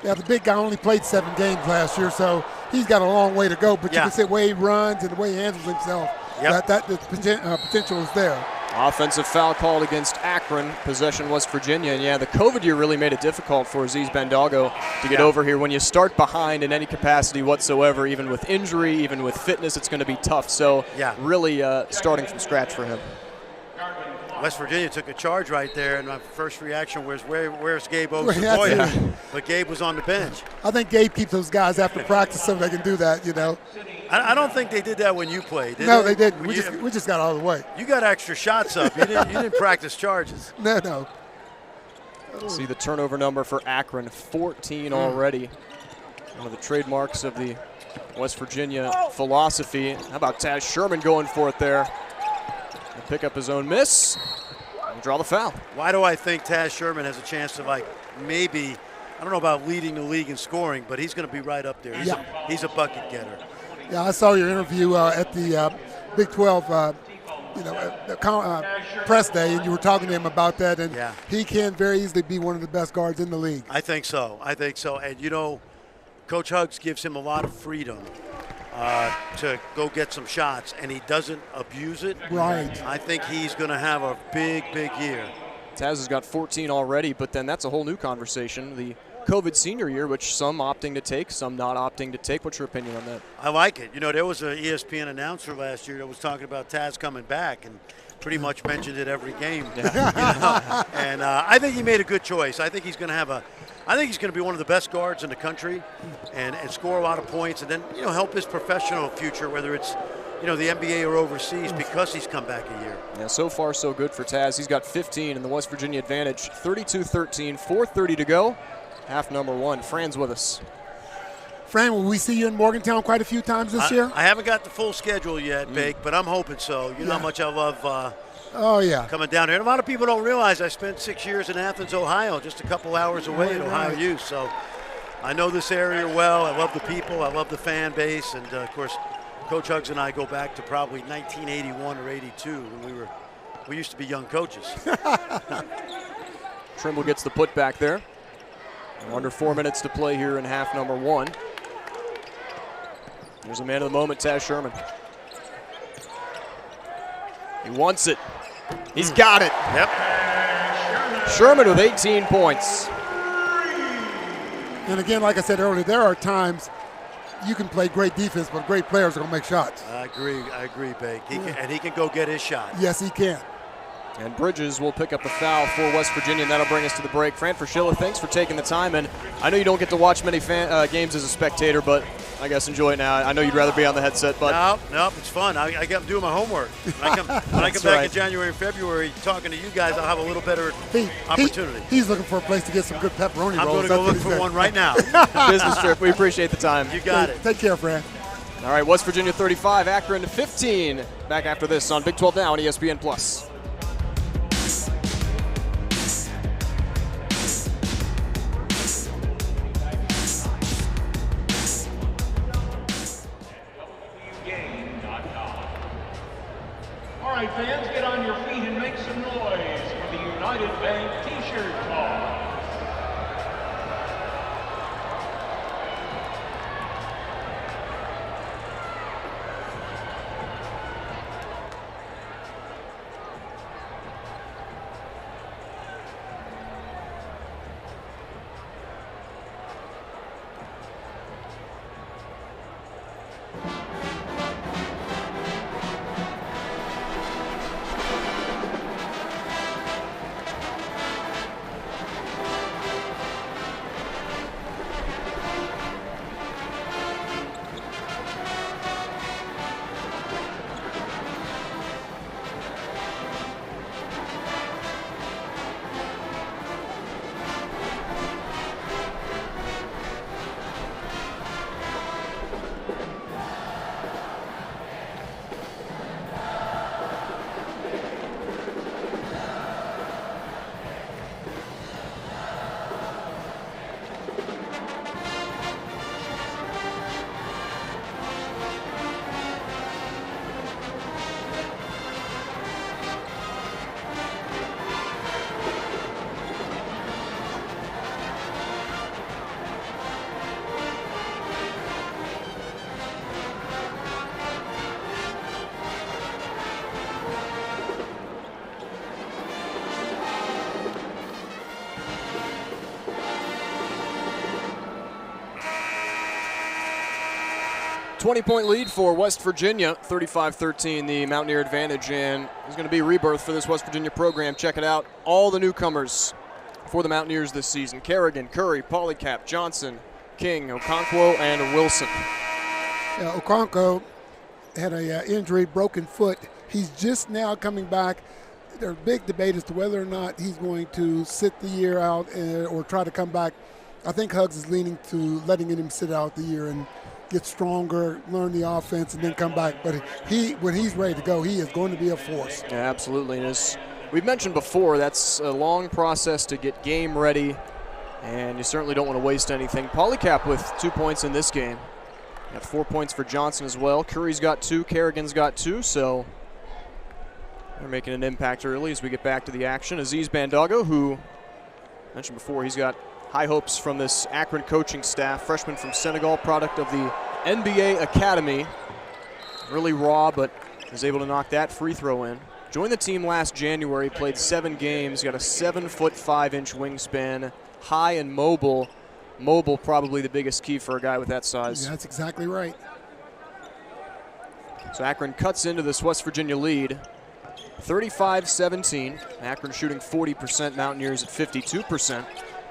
Yeah, the big guy only played 7 games last year, so he's got a long way to go. But you can see the way he runs and the way he handles himself, that the potential is there. Offensive foul called against Akron, possession West Virginia. And the COVID year really made it difficult for Aziz Bandago to get over here. When you start behind in any capacity whatsoever, even with injury, even with fitness, it's going to be tough. So really starting from scratch for him. West Virginia took a charge right there, and my first reaction was, where's Gabe Osaboya? But Gabe was on the bench. I think Gabe keeps those guys after practice so they can do that, I don't think they did that when you played, did No, they didn't. We just got out of the way. You got extra shots up. You didn't practice charges. No. See the turnover number for Akron, 14 already. One of the trademarks of the West Virginia philosophy. How about Taz Sherman going for it there? He'll pick up his own miss and draw the foul. Why do I think Taz Sherman has a chance to maybe, I don't know about leading the league in scoring, but he's going to be right up there. He's a bucket getter. Yeah, I saw your interview at the Big 12 press day, and you were talking to him about that, and Yeah. he can very easily be one of the best guards in the league. I think so. And, Coach Huggs gives him a lot of freedom to go get some shots, and he doesn't abuse it. Right. I think he's going to have a big, big year. Taz has got 14 already, but then that's a whole new conversation. The COVID senior year, which some opting to take, some not opting to take. What's your opinion on that? I like it. There was an ESPN announcer last year that was talking about Taz coming back and pretty much mentioned it every game. Yeah. And I think he made a good choice. I think he's going to be one of the best guards in the country and score a lot of points and then, help his professional future, whether it's, the NBA or overseas, because he's come back a year. Yeah, so far so good for Taz. He's got 15 in the West Virginia advantage, 32-13, 4:30 to go. Half number one. Fran's with us. Fran, will we see you in Morgantown quite a few times this year? I haven't got the full schedule yet, Bake, but I'm hoping so. You know how much I love coming down here. And a lot of people don't realize I spent 6 years in Athens, Ohio, just a couple hours away at Ohio U. So I know this area well. I love the people. I love the fan base. And, of course, Coach Huggs and I go back to probably 1981 or 82 when we used to be young coaches. Trimble gets the putback there. Under 4 minutes to play here in half number one. There's a man of the moment, Taz Sherman. He wants it. He's got it. Yep. Sherman with 18 points. And again, like I said earlier, there are times you can play great defense, but great players are going to make shots. I agree, Bake. He can go get his shot. Yes, he can. And Bridges will pick up the foul for West Virginia, and that'll bring us to the break. Fran Fraschilla, thanks for taking the time. And I know you don't get to watch many games as a spectator, but I guess enjoy it now. I know you'd rather be on the headset, but no, it's fun. I got doing my homework. When I come back in January and February talking to you guys, I'll have a little better opportunity. He's looking for a place to get some good pepperoni rolls. I'm going to go look for one right now. Business trip. We appreciate the time. You got it. Take care, Fran. All right, West Virginia 35, Akron 15. Back after this on Big 12 Now on ESPN+. All right, fans, get on your feet and make some noise for the United Bank T-shirt toss. .20 lead for West Virginia, 35-13, the Mountaineer advantage, and there's going to be a rebirth for this West Virginia program. Check it out. All the newcomers for the Mountaineers this season: Kerrigan, Curry, Polycap, Johnson, King, Okonkwo, and Wilson. Okonkwo had an injury, broken foot. He's just now coming back. There's a big debate as to whether or not he's going to sit the year out or try to come back. I think Huggs is leaning to letting him sit out the year and get stronger, learn the offense, and then come back. But when he's ready to go, he is going to be a force. Yeah, absolutely. And as we've mentioned before, that's a long process to get game ready, and you certainly don't want to waste anything. Polycap with 2 points in this game. Got 4 points for Johnson as well. Curry's got 2, Kerrigan's got 2, so They're making an impact early as we get back to the action. Aziz Bandago, who I mentioned before, he's got high hopes from this Akron coaching staff. Freshman from Senegal, product of the NBA Academy. Really raw, but was able to knock that free throw in. Joined the team last January, played 7 games, got a 7'5" wingspan, high and mobile. Mobile probably the biggest key for a guy with that size. Yeah, that's exactly right. So Akron cuts into this West Virginia lead. 35-17. Akron shooting 40%, Mountaineers at 52%.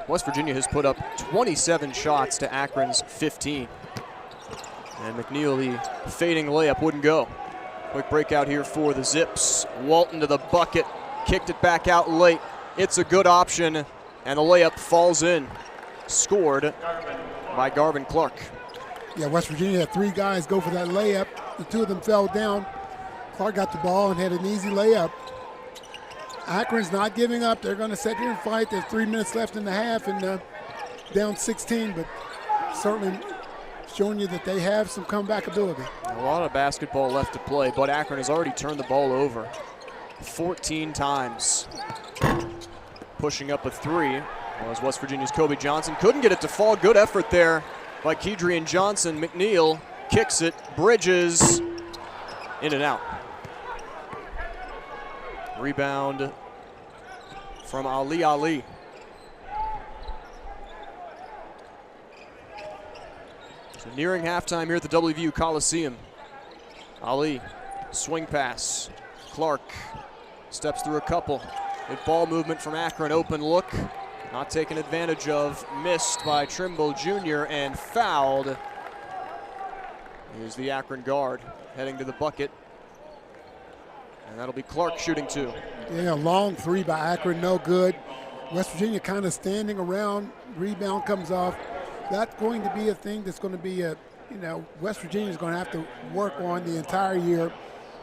West Virginia has put up 27 shots to Akron's 15. And McNeil, the fading layup, wouldn't go. Quick breakout here for the Zips. Walton to the bucket, kicked it back out late. It's a good option, and the layup falls in. Scored by Garvin Clark. Yeah, West Virginia had 3 guys go for that layup. The 2 of them fell down. Clark got the ball and had an easy layup. Akron's not giving up. They're going to sit here and fight. There's 3 minutes left in the half and down 16, but certainly showing you that they have some comeback ability. A lot of basketball left to play, but Akron has already turned the ball over 14 times. Pushing up a 3 was West Virginia's Kobe Johnson. Couldn't get it to fall. Good effort there by Kedrian Johnson. McNeil kicks it, bridges, in and out. Rebound from Ali. So nearing halftime here at the WVU Coliseum. Ali, swing pass. Clark steps through a couple. Good ball movement from Akron, open look. Not taken advantage of, missed by Trimble Jr. and fouled. Here's the Akron guard heading to the bucket. And that'll be Clark shooting 2. Yeah, long 3 by Akron, no good. West Virginia kind of standing around, rebound comes off. That's going to be a thing that's going to be West Virginia's going to have to work on the entire year,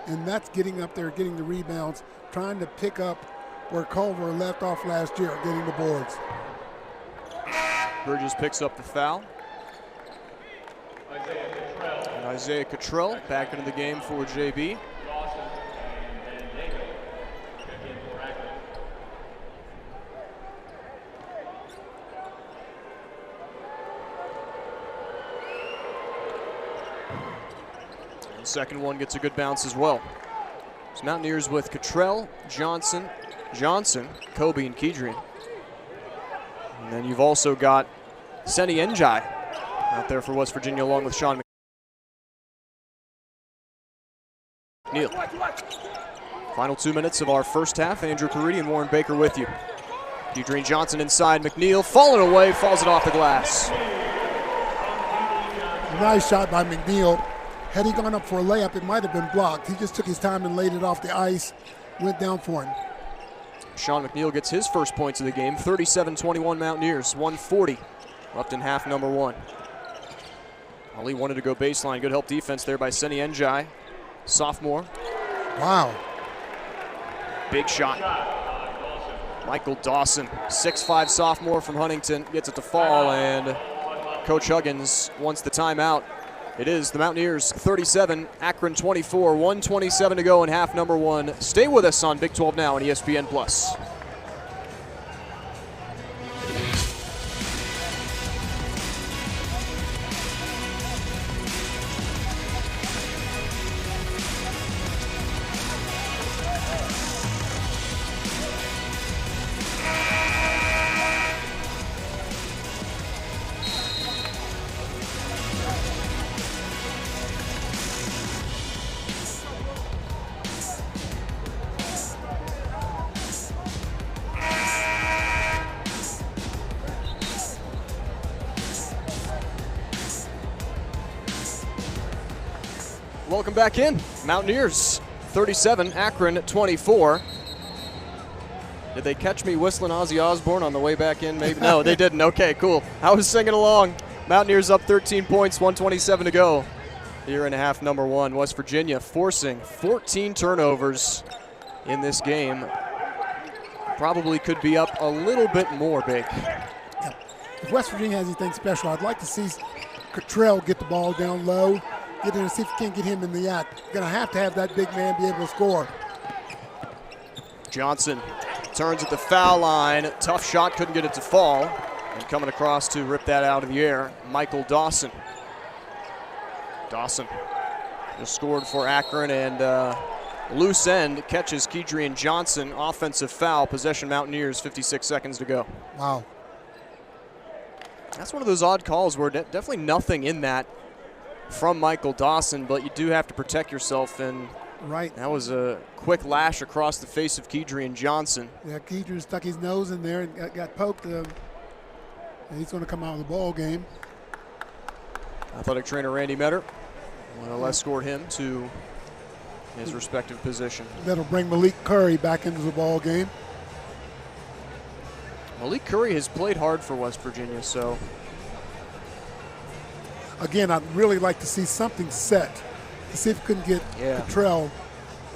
and that's getting up there, getting the rebounds, trying to pick up where Culver left off last year, getting the boards. Bridges picks up the foul. And Isaiah Cottrell back into the game for JB. And the second one gets a good bounce as well. So Mountaineers with Cottrell, Johnson, Kobe, and Kedrian. And then you've also got Seni Njai out there for West Virginia along with Sean McNeil. Final 2 minutes of our first half. Andrew Caridi and Warren Baker with you. Kedrian Johnson inside. McNeil falling away, falls it off the glass. Nice shot by McNeil. Had he gone up for a layup, it might have been blocked. He just took his time and laid it off the ice, went down for him. Sean McNeil gets his first points of the game. 37-21 Mountaineers, 1:40 left in half number 1. Ali wanted to go baseline. Good help defense there by Seni Njai, sophomore. Wow. Big shot. Michael Dawson, 6'5" sophomore from Huntington, gets it to fall, and Coach Huggins wants the timeout. It is the Mountaineers 37, Akron 24, 1:27 to go in half number 1. Stay with us on Big 12 Now on ESPN+. Welcome back in. Mountaineers 37, Akron 24. Did they catch me whistling Ozzy Osbourne on the way back in? Maybe. No, they didn't. Okay, cool. I was singing along. Mountaineers up 13 points, 1:27 to go. Here in half number 1, West Virginia forcing 14 turnovers in this game. Probably could be up a little bit more, Big. Yeah. If West Virginia has anything special, I'd like to see Cottrell get the ball down low, get in and see if you can't get him in the act. Going to have that big man be able to score. Johnson turns at the foul line. Tough shot, couldn't get it to fall. And coming across to rip that out of the air, Michael Dawson. Dawson just scored for Akron, and loose end catches Kedrian Johnson. Offensive foul, possession Mountaineers, 56 seconds to go. Wow. That's one of those odd calls where definitely nothing in that from Michael Dawson, but you do have to protect yourself, and right. That was a quick lash across the face of Kedrian Johnson. Yeah, Kedrian stuck his nose in there and got poked, and he's going to come out of the ball game. Athletic trainer Randy Metter will escort him to his respective position. That'll bring Malik Curry back into the ball game. Malik Curry has played hard for West Virginia, so. Again, I'd really like to see something set to see if we couldn't get Cottrell,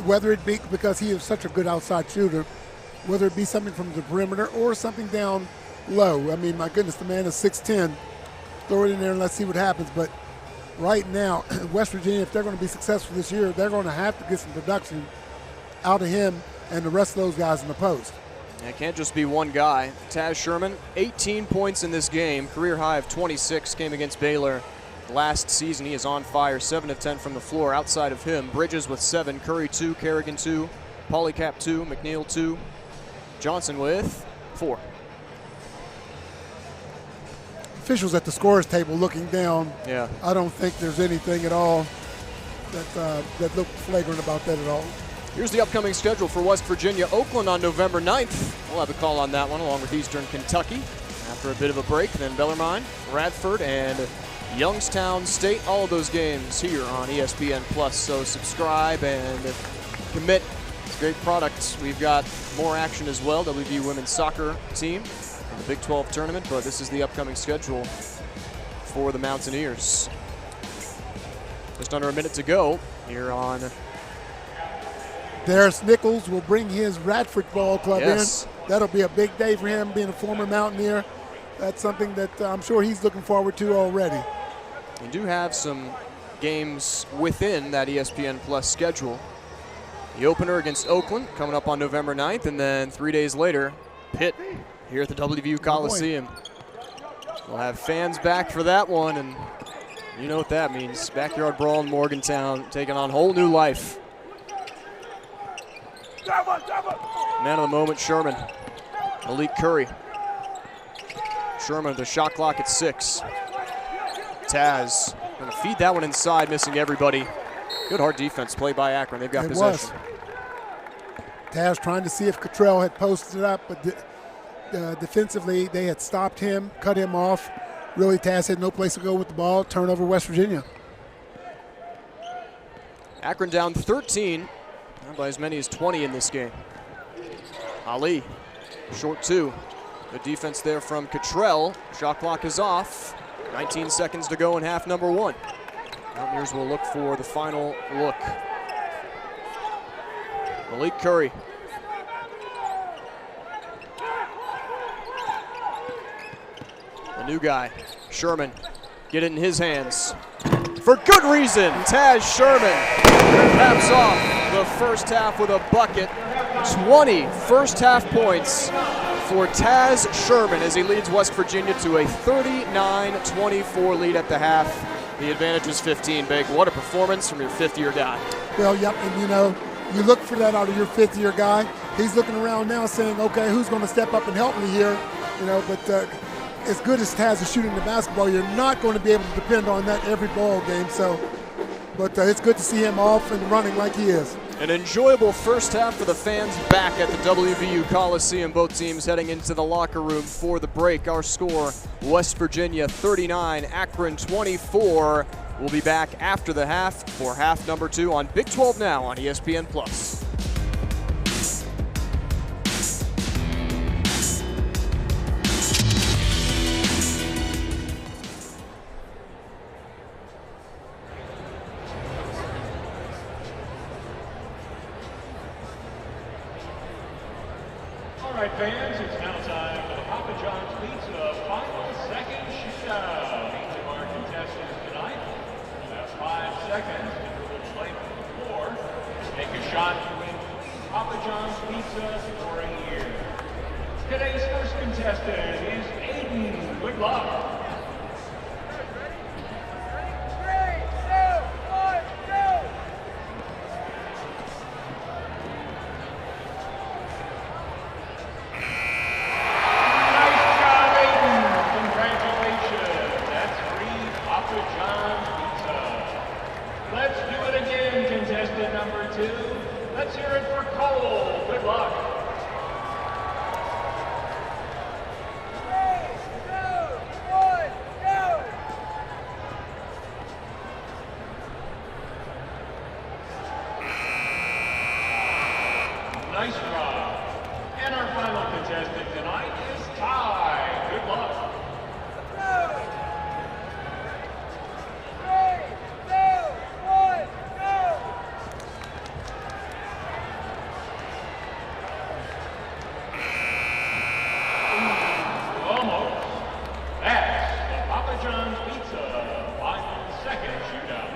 whether it be because he is such a good outside shooter, whether it be something from the perimeter or something down low. I mean, my goodness, the man is 6'10". Throw it in there and let's see what happens. But right now, West Virginia, if they're going to be successful this year, they're going to have to get some production out of him and the rest of those guys in the post. It can't just be one guy. Taz Sherman, 18 points in this game. Career high of 26 came against Baylor last season. He is on fire, 7 of 10 from the floor. Outside of him, Bridges with 7, Curry 2, Kerrigan 2, Polycap 2, McNeil 2, Johnson with 4. Officials at the scorers table looking down. Yeah. I don't think there's anything at all that looked flagrant about that at all. Here's the upcoming schedule for West Virginia. Oakland on November 9th. We'll have a call on that one along with Eastern Kentucky. After a bit of a break, then Bellarmine, Radford, and Youngstown State. All of those games here on ESPN+. So subscribe and commit. It's a great product. We've got more action as well. WVU women's soccer team in the Big 12 tournament, but this is the upcoming schedule for the Mountaineers. Just under a minute to go here on. Darius Nichols will bring his Radford Ball Club in. That'll be a big day for him, being a former Mountaineer. That's something that I'm sure he's looking forward to already. We do have some games within that ESPN Plus schedule. The opener against Oakland coming up on November 9th, and then 3 days later, Pitt here at the WVU Coliseum. We'll have fans back for that one, and you know what that means. Backyard brawl in Morgantown taking on whole new life. Man of the moment, Sherman. Malik Curry. Sherman, the shot clock at 6. Taz going to feed that one inside, missing everybody. Good hard defense played by Akron. They've got possession. Taz trying to see if Cottrell had posted up, but defensively they had stopped him, cut him off. Really, Taz had no place to go with the ball. Turnover, West Virginia. Akron down 13. By as many as 20 in this game. Ali, short 2. Good defense there from Cottrell. Shot clock is off. 19 seconds to go in half number 1. Mountaineers will look for the final look. Malik Curry. The new guy, Sherman. Get it in his hands. For good reason, Taz Sherman caps off the first half with a bucket. 20 first half points for Taz Sherman as he leads West Virginia to a 39-24 lead at the half. The advantage is 15, Big. What a performance from your fifth-year guy. Well, yep, and you know, you look for that out of your fifth-year guy. He's looking around now saying, okay, who's going to step up and help me here? You know, but as good as Taz is shooting the basketball, you're not going to be able to depend on that every ball game. So, but it's good to see him off and running like he is. An enjoyable first half for the fans back at the WVU Coliseum. Both teams heading into the locker room for the break. Our score, West Virginia 39, Akron 24. We'll be back after the half for half number 2 on Big 12 Now on ESPN+. All right, fans, it's now time for the Papa John's Pizza Final Second Shootout. Each of our contestants tonight have 5 seconds to do a play on the floor. Take a shot to win Papa John's Pizza for a year. Today's first contestant is Aiden. Good luck. Let's hear it for Cole. Good luck. 3, 2, 1, go! Nice job. And our final contestant tonight is Ty. Good luck. 3, 2, 1, go! Almost. That's the Papa John's Pizza final second shootout.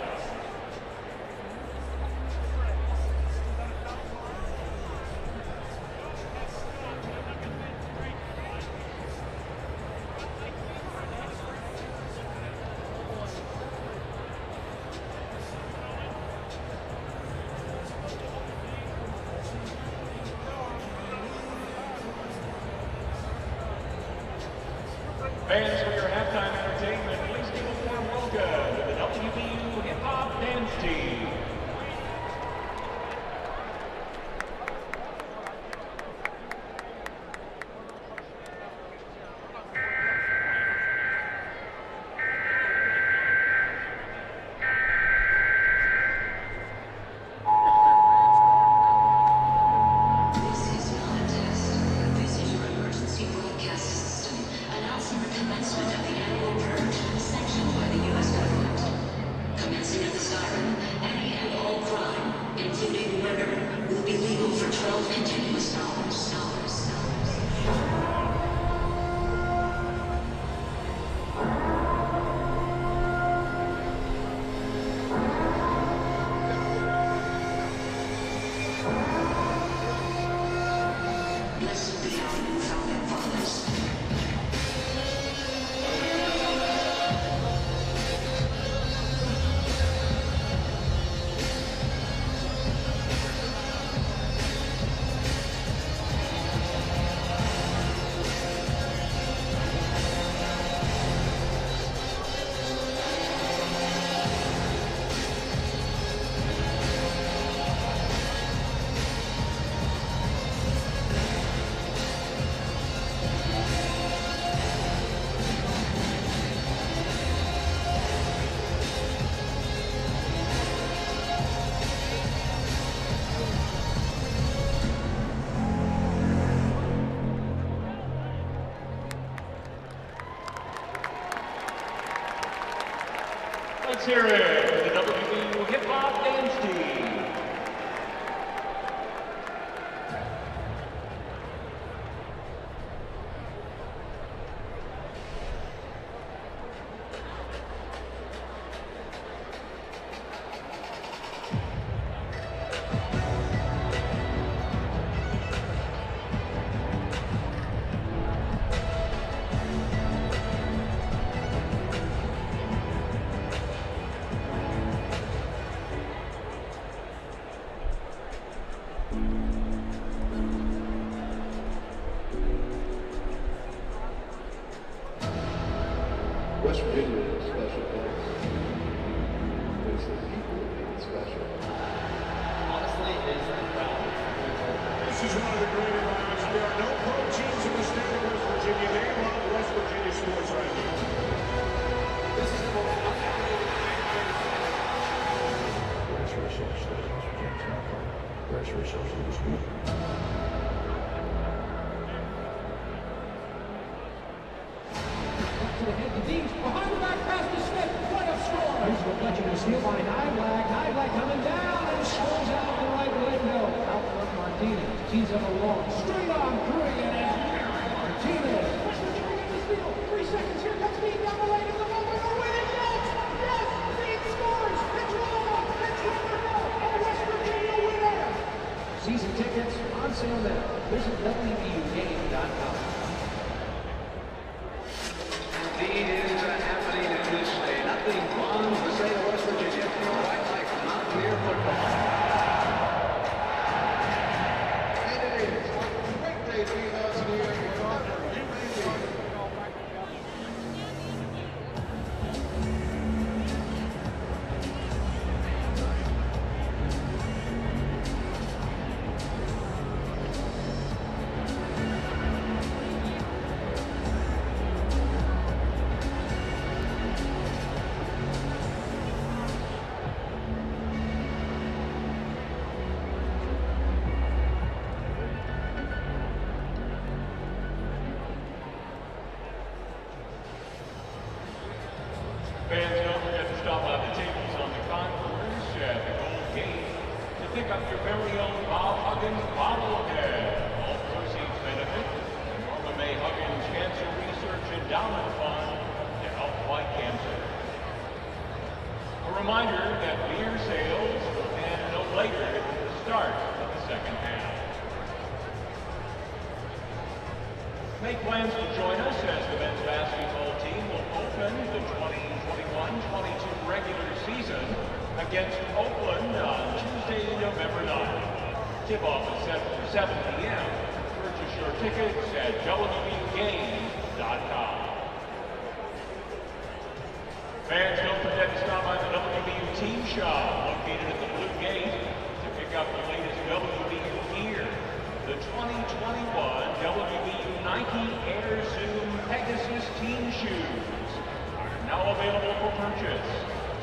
Fans, for your halftime entertainment, please give a warm welcome to the WVU Hip Hop Dance Team. This is not a test. This is your emergency broadcast system announcing the commencement of the annual purge sanctioned by the U.S. government. Commencing at the siren, any and all crime, including murder, will be legal for 12 continuous hours. Blessed be our new founding fathers. Let's hear it for the WVU Hip Hop Dance Team. West Virginia is a special place. It's the people that make it special. Honestly, it is very proud. This is one of the great environments. There are no pro teams in the state of West Virginia. They love West Virginia sports right now. This is the most underrated Where's resource state? West Virginia's not part. Where's resource state? To the head, the Deans, behind the back pass to Smith, right up score. Here's the deflection of steal by Niblack coming down and scores out the right window. Out front Martinez, tees up a long, straight on three, and it's Martinez. West Virginia in the steal, 3 seconds, here comes Dean down the lane, and the moment to win it, yes, Dean scores, it's Romo, and West Virginia winner. Season tickets sale now. Visit WVUGame.com. Indeed is happening in this state. Nothing bonds the state of West Virginia quite like Mountaineer football. It is a great day to be us here in Akron. Fans, don't forget to stop by the tables on the concourse at the Gold Gate to pick up your very own Bob Huggins bobblehead. All proceeds benefit the Norma May Huggins Cancer Research Endowment Fund to help fight cancer. A reminder that beer sales will end no later than the start of the second half. Make plans to join us as the men's basketball team will open the 2021-22 regular season against Oakland on Tuesday, November 9th. Tip-off is set for 7 p.m. Purchase your tickets at WVUGame.com. Fans, don't forget to stop by the WVU Team Shop located at the Blue Gate to pick up the latest WVU gear. The 2021 WVU Nike Air Zoom Pegasus team shoes are now available for purchase.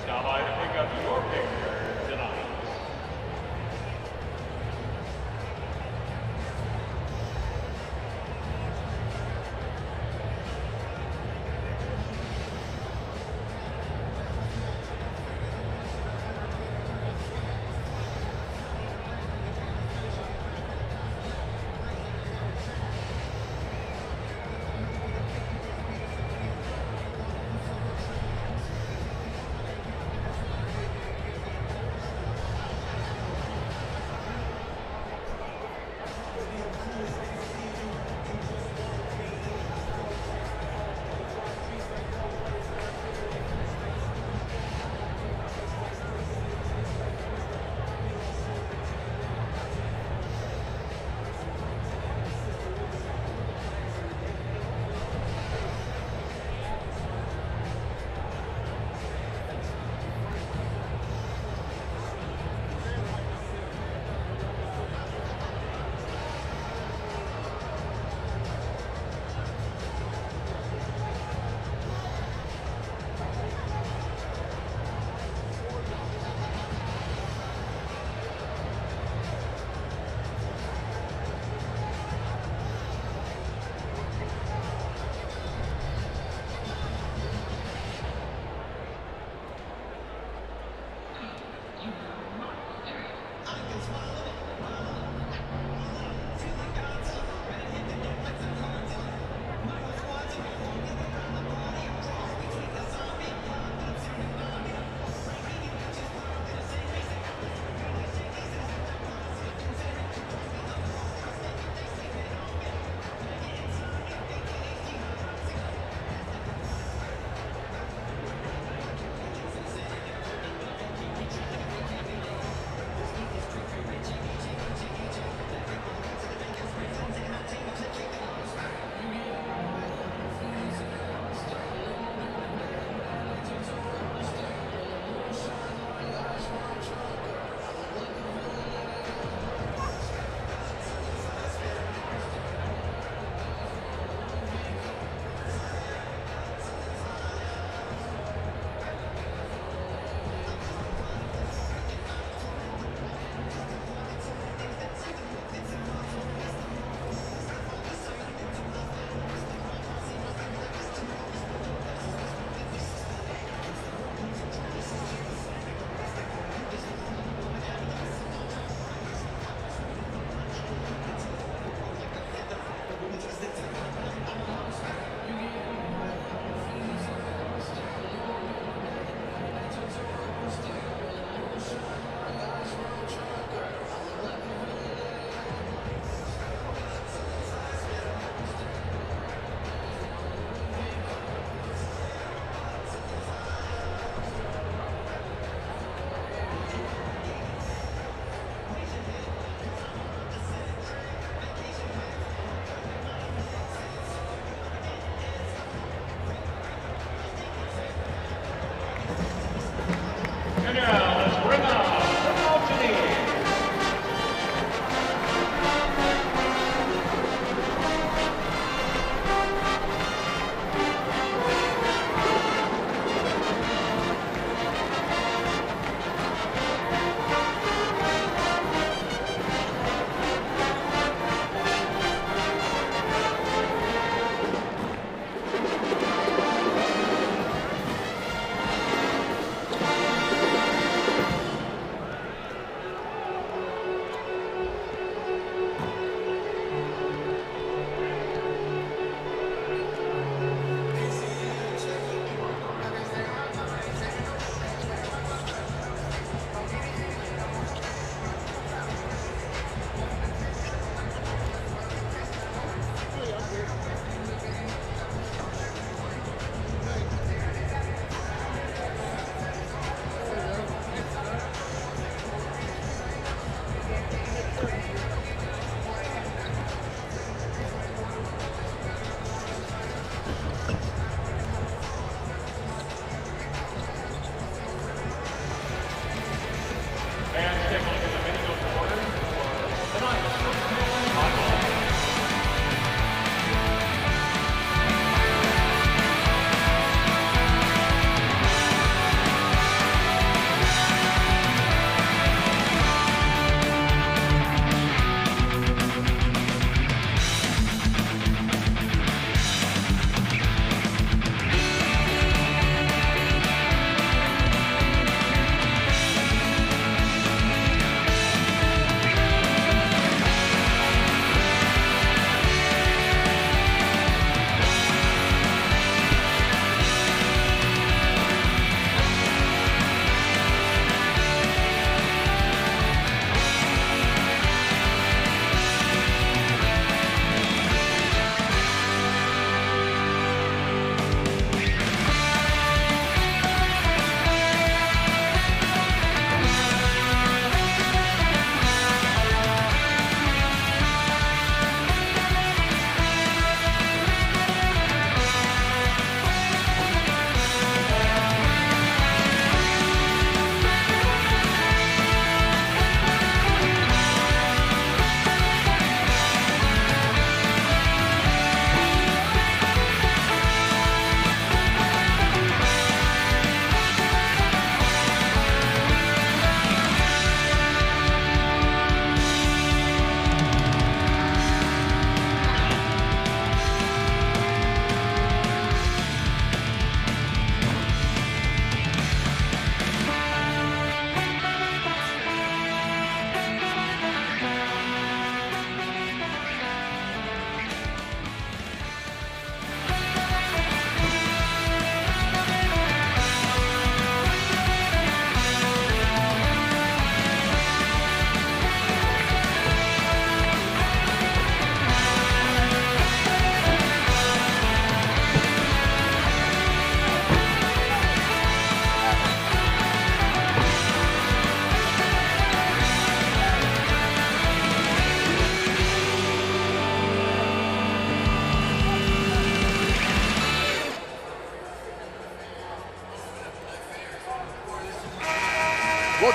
Stop by to pick up your pair tonight.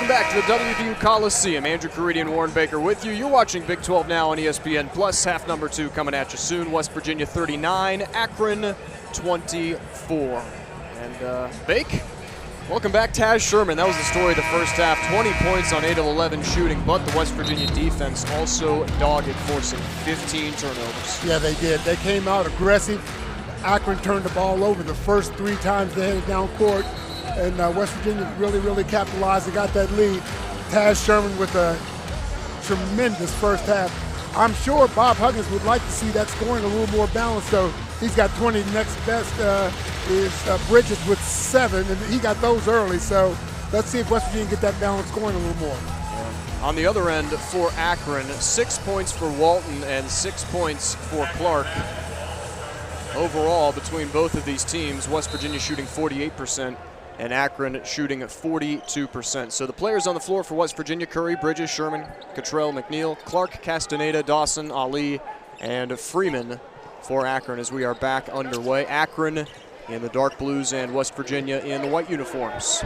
Welcome back to the WVU Coliseum. Andrew Caridi and Warren Baker with you. You're watching Big 12 now on ESPN Plus. Half number 2 coming at you soon. West Virginia 39, Akron 24. And Bake, welcome back. Taz Sherman, that was the story of the first half. 20 points on 8 of 11 shooting, but the West Virginia defense also dogged, forcing 15 turnovers. Yeah, they did. They came out aggressive. Akron turned the ball over the first 3 times they had it down court. And West Virginia really capitalized. They got that lead. Taz Sherman with a tremendous first half. I'm sure Bob Huggins would like to see that scoring a little more balanced. So he's got 20. Next best is Bridges with 7, and he got those early. So let's see if West Virginia get that balance going a little more. On the other end for Akron, 6 points for Walton and 6 points for Clark. Overall, between both of these teams, West Virginia shooting 48%. And Akron shooting at 42%. So the players on the floor for West Virginia: Curry, Bridges, Sherman, Cottrell, McNeil, Clark, Castaneda, Dawson, Ali, and Freeman for Akron as we are back underway. Akron in the dark blues and West Virginia in the white uniforms.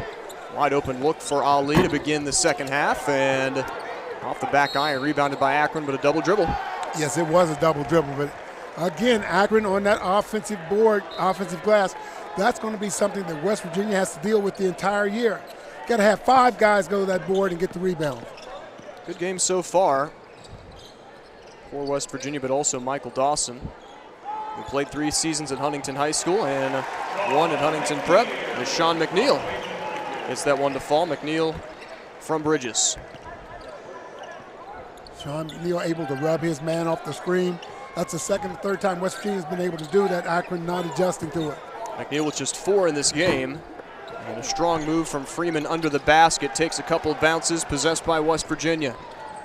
Wide open look for Ali to begin the second half, and off the back iron, rebounded by Akron, but a double dribble. Yes, it was a double dribble, but again, Akron on that offensive board, offensive glass. That's going to be something that West Virginia has to deal with the entire year. Got to have 5 guys go to that board and get the rebound. Good game so far for West Virginia, but also Michael Dawson, who played 3 seasons at Huntington High School and 1 at Huntington Prep. There's Sean McNeil. It's that one to fall. McNeil from Bridges. Sean McNeil able to rub his man off the screen. That's the second or third time West Virginia's been able to do that. Akron not adjusting to it. McNeil with just 4 in this game. And a strong move from Freeman under the basket. Takes a couple of bounces, possessed by West Virginia.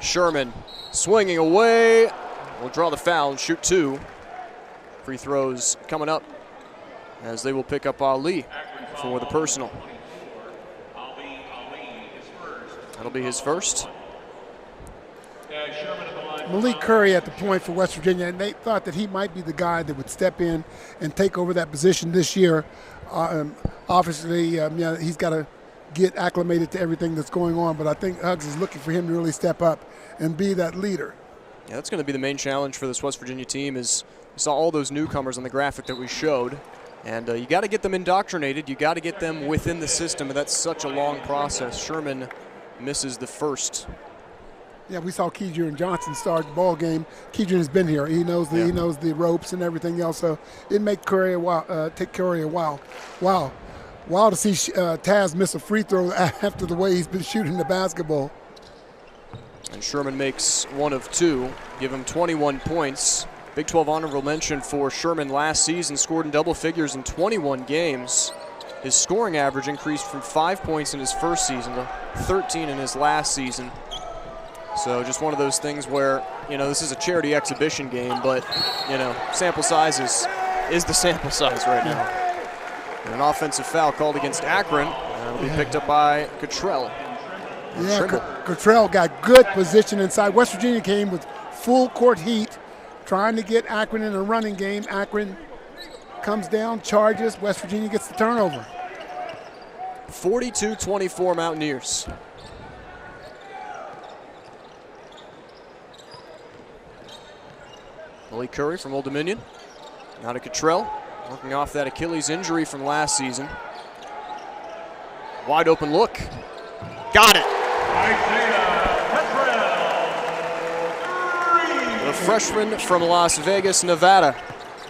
Sherman swinging away. Will draw the foul and shoot 2. Free throws coming up as they will pick up Ali for the personal. That'll be his first. Malik Curry at the point for West Virginia, and they thought that he might be the guy that would step in and take over that position this year. Obviously, he's got to get acclimated to everything that's going on, but I think Uggs is looking for him to really step up and be that leader. Yeah, that's going to be the main challenge for this West Virginia team. Is we saw all those newcomers on the graphic that we showed, and you got to get them indoctrinated. You got to get them within the system, and that's such a long process. Sherman misses the first. Yeah, we saw Keidron Johnson start the ball game. Keidron has been here. He knows the ropes and everything else. So it make Curry a while. Take Curry a while. Wow to see Taz miss a free throw after the way he's been shooting the basketball. And Sherman makes 1 of 2, give him 21 points. Big 12 honorable mention for Sherman last season, scored in double figures in 21 games. His scoring average increased from 5 points in his first season to 13 in his last season. So just one of those things where, this is a charity exhibition game, but, sample size is the sample size right now. And an offensive foul called against Akron. That'll be picked up by Cottrell. Yeah, Cottrell got good position inside. West Virginia came with full court heat, trying to get Akron in a running game. Akron comes down, charges. West Virginia gets the turnover. 42-24 Mountaineers. Malik Curry from Old Dominion. Now to Cottrell, working off that Achilles injury from last season. Wide open look. Got it. The freshman from Las Vegas, Nevada,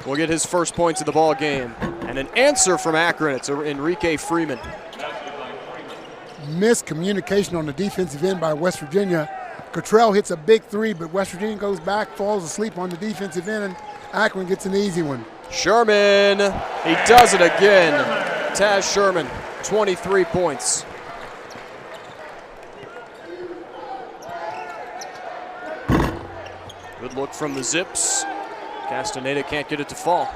will get his first points of the ball game. And an answer from Akron. It's Enrique Freeman. Miscommunication on the defensive end by West Virginia. Cottrell hits a big 3, but West Virginia goes back, falls asleep on the defensive end, and Akron gets an easy one. Sherman, he does it again. Taz Sherman, 23 points. Good look from the Zips. Castaneda can't get it to fall.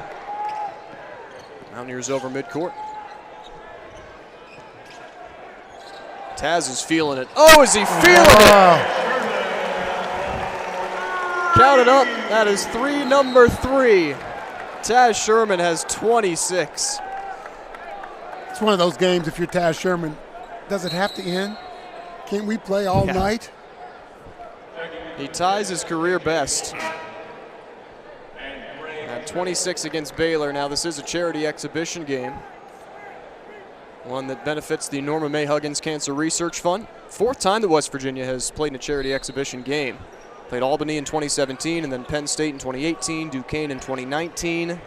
Mountaineers over midcourt. Taz is feeling it. Oh, is he feeling it? Count it up. That is number 3. Taz Sherman has 26. It's one of those games, if you're Taz Sherman, does it have to end? Can't we play all night? He ties his career best at 26 against Baylor. Now this is a charity exhibition game, one that benefits the Norma May Huggins Cancer Research Fund. 4th time that West Virginia has played in a charity exhibition game. Played Albany in 2017 and then Penn State in 2018, Duquesne in 2019.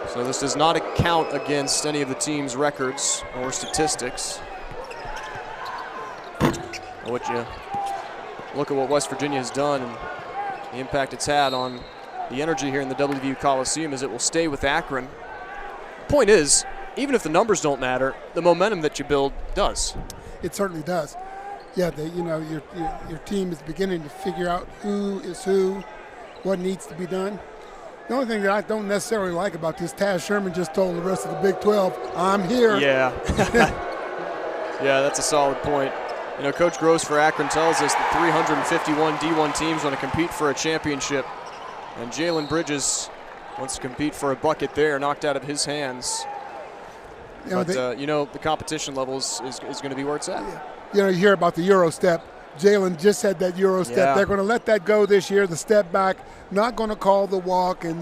So this does not count against any of the team's records or statistics. What you look at what West Virginia has done and the impact it's had on the energy here in the WVU Coliseum is it will stay with Akron. Point is, even if the numbers don't matter, the momentum that you build does. It certainly does. Yeah, your team is beginning to figure out who is who, what needs to be done. The only thing that I don't necessarily like about this, Taz Sherman just told the rest of the Big 12, I'm here. Yeah. Yeah, that's a solid point. You know, Coach Gross for Akron tells us that 351 D1 teams want to compete for a championship. And Jalen Bridges wants to compete for a bucket there, knocked out of his hands. But, the competition level is going to be where it's at. You know, you hear about the Euro step. Jalen just had that Euro step. Yeah. They're going to let that go this year, the step back, not going to call the walk. And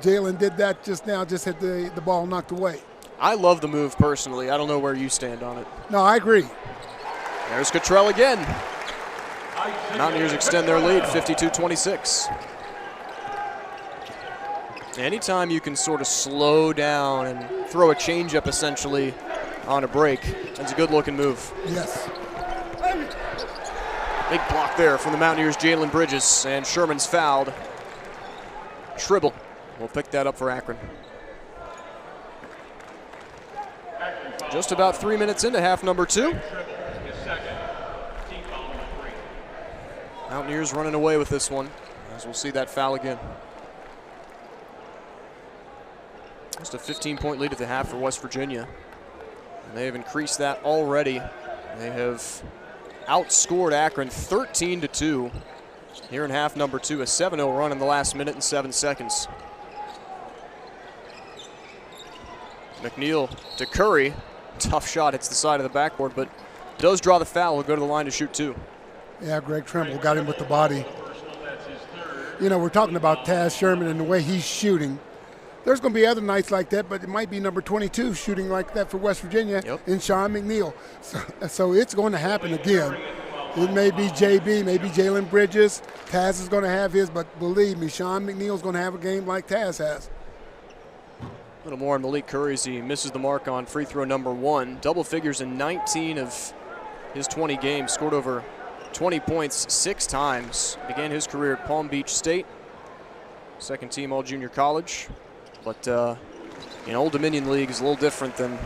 Jalen did that just now, just had the ball knocked away. I love the move personally. I don't know where you stand on it. No, I agree. There's Cottrell again. Mountaineers extend their lead, 52-26. Anytime you can sort of slow down and throw a changeup essentially on a break, that's a good-looking move. Yes. Big block there from the Mountaineers' Jalen Bridges, and Sherman's fouled. Tribble will pick that up for Akron. Just about 3 minutes into half number 2. Mountaineers running away with this one, as we'll see that foul again. Just a 15-point lead at the half for West Virginia. And they have increased that already. They have outscored Akron 13-2 here in half number 2. A 7-0 run in the last minute and 7 seconds. McNeil to Curry. Tough shot, hits the side of the backboard, but does draw the foul. He'll go to the line to shoot 2. Yeah, Greg Trimble got him with the body. You know, we're talking about Taz Sherman and the way he's shooting. There's going to be other nights like that, but it might be number 22 shooting like that for West Virginia and Sean McNeil. So it's going to happen again. It may be JB, maybe Jalen Bridges. Taz is going to have his, but believe me, Sean McNeil is going to have a game like Taz has. A little more on Malik Curry as he misses the mark on free throw number 1. Double figures in 19 of his 20 games. Scored over 20 points 6 times. Began his career at Palm Beach State. Second team all junior college. But Old Dominion League is a little different than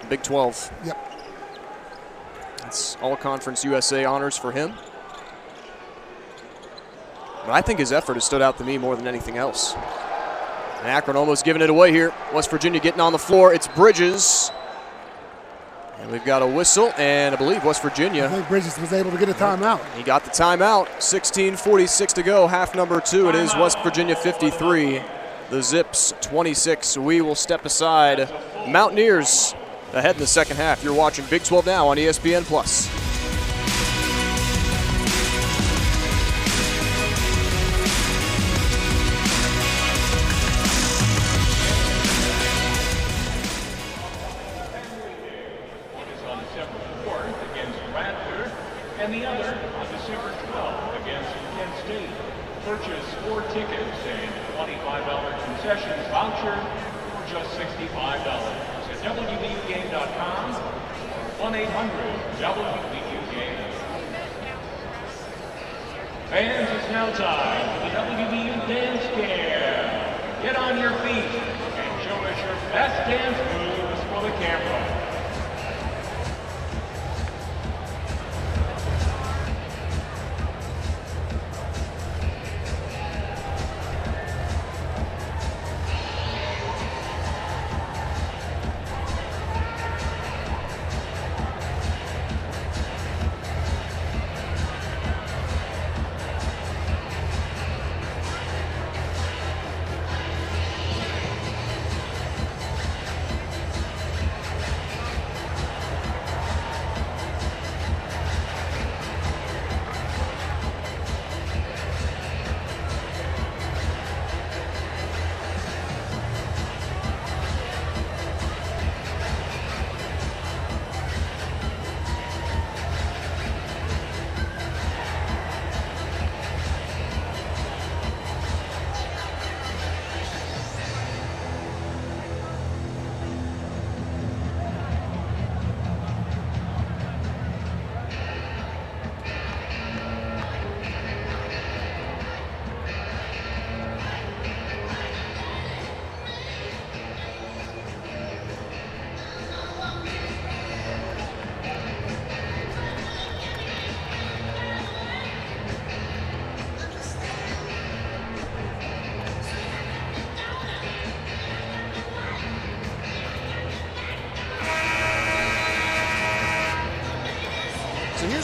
Big 12. Yep. It's all Conference USA honors for him. But I think his effort has stood out to me more than anything else. And Akron almost giving it away here. West Virginia getting on the floor. It's Bridges. And we've got a whistle, and I believe West Virginia. I think Bridges was able to get a timeout. He got the timeout. 16:46 to go, half number 2. It is West Virginia 53, the Zips 26. We will step aside. Mountaineers ahead in the second half. You're watching Big 12 Now on ESPN+. And the other on December 12th against Penn State. Purchase 4 tickets and $25 concessions voucher for just $65 at WVUGame.com, 1-800-WVUGame. Fans, it's now time for the WVU Dance Cam. Get on your feet and show us your best dance moves for the camera.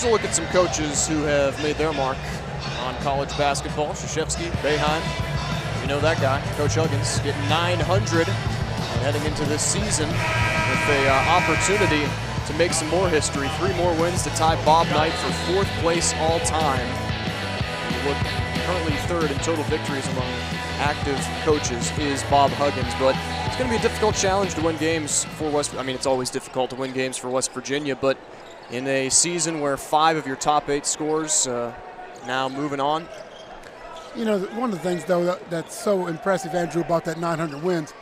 Here's a look at some coaches who have made their mark on college basketball. Krzyzewski, Boeheim, you know that guy. Coach Huggins getting 900 and heading into this season with an opportunity to make some more history. 3 more wins to tie Bob Knight for 4th place all time. You look currently 3rd in total victories among active coaches is Bob Huggins, but it's going to be a difficult challenge to win games for West. I mean, it's always difficult to win games for West Virginia, but in a season where 5 of your top 8 scores now moving on. You know, one of the things, though, that's so impressive, Andrew, about that 900 wins,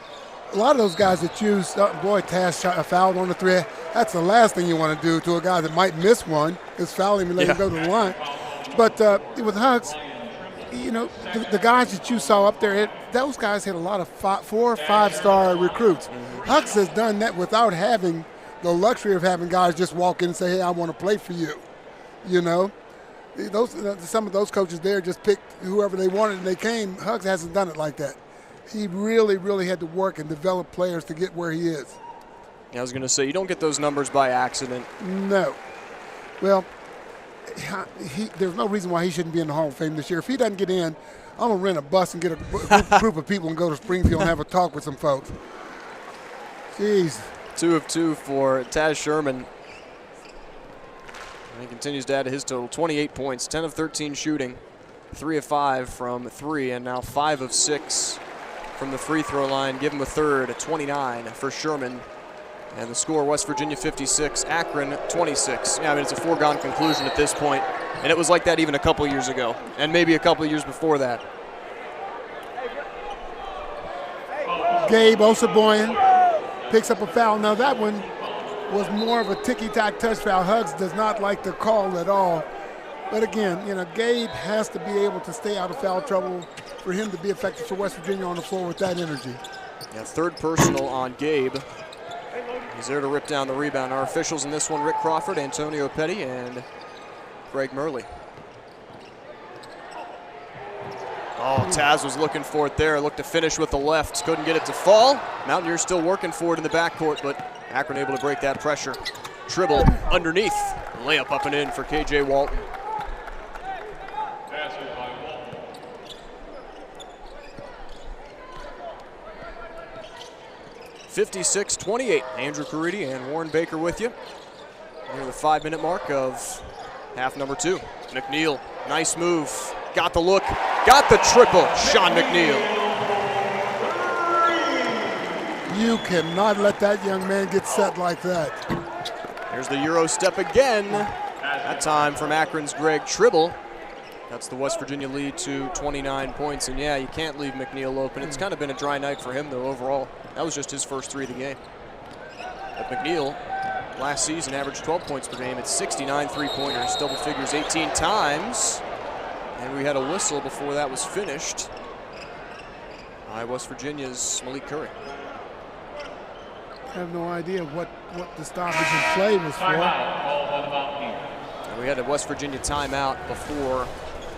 a lot of those guys that choose, boy, Taz shot a foul on the 3. That's the last thing you want to do to a guy that might miss one, is foul him and let him go to the line. But with Hugs, you know, the guys that you saw up there, those guys had a lot of 4 or 5-star recruits. Hugs has done that without having the luxury of having guys just walk in and say, hey, I want to play for you. You know, some of those coaches there just picked whoever they wanted and they came. Hugs hasn't done it like that. He really, really had to work and develop players to get where he is. Yeah, I was going to say, you don't get those numbers by accident. No. Well, there's no reason why he shouldn't be in the Hall of Fame this year. If he doesn't get in, I'm going to rent a bus and get a group of people and go to Springfield and have a talk with some folks. Jeez. 2 of 2 for Taz Sherman. And he continues to add to his total. 28 points, 10 of 13 shooting, 3 of 5 from 3, and now 5 of 6 from the free throw line. Give him a third, a 29 for Sherman. And the score, West Virginia 56, Akron 26. Yeah, I mean, it's a foregone conclusion at this point. And it was like that even a couple years ago, and maybe a couple years before that. Gabe Osaboyan picks up a foul. Now that one was more of a ticky-tack touch foul. Hugs does not like the call at all. But again, you know, Gabe has to be able to stay out of foul trouble for him to be effective for West Virginia on the floor with that energy. Yeah, 3rd personal on Gabe. He's there to rip down the rebound. Our officials in this one, Rick Crawford, Antonio Petty, and Greg Murley. Oh, Taz was looking for it there. Looked to finish with the left. Couldn't get it to fall. Mountaineers still working for it in the backcourt, but Akron able to break that pressure. Dribble underneath. Layup up and in for KJ Walton. 56-28. Andrew Caridi and Warren Baker with you. Near the 5-minute mark of half number 2. McNeil, nice move. Got the look, got the triple. Sean McNeil. You cannot let that young man get set like that. There's the Euro step again. That time from Akron's Greg Tribble. That's the West Virginia lead to 29 points. And yeah, you can't leave McNeil open. It's kind of been a dry night for him though overall. That was just his first 3 of the game. But McNeil, last season, averaged 12 points per game. It's 69 3-pointers, double figures 18 times. And we had a whistle before that was finished by West Virginia's Malik Curry. I have no idea what the stoppage in play was for. And we had a West Virginia timeout before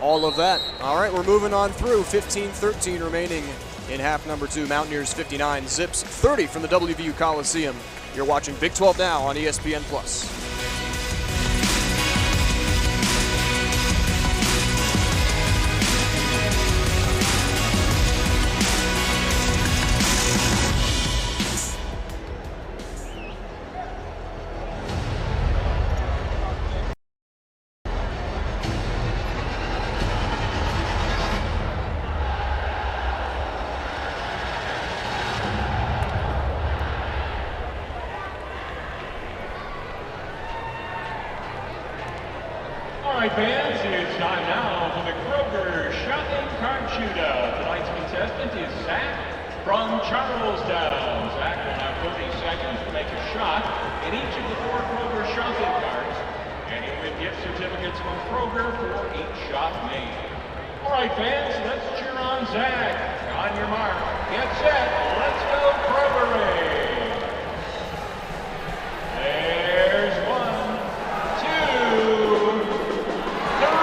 all of that. All right, we're moving on through. 15-13 remaining in half number 2. Mountaineers 59, Zips 30 from the WVU Coliseum. You're watching Big 12 Now on ESPN+. Fans, it's time now for the Kroger Shopping Cart Shootout. Tonight's contestant is Zach from Charlestown. Zach will have 30 seconds to make a shot in each of the 4 Kroger shopping carts, and he'll win gift certificates from Kroger for each shot made. All right, fans, let's cheer on Zach. On your mark, get set, let's go Kroger! There's 1, 2, 3.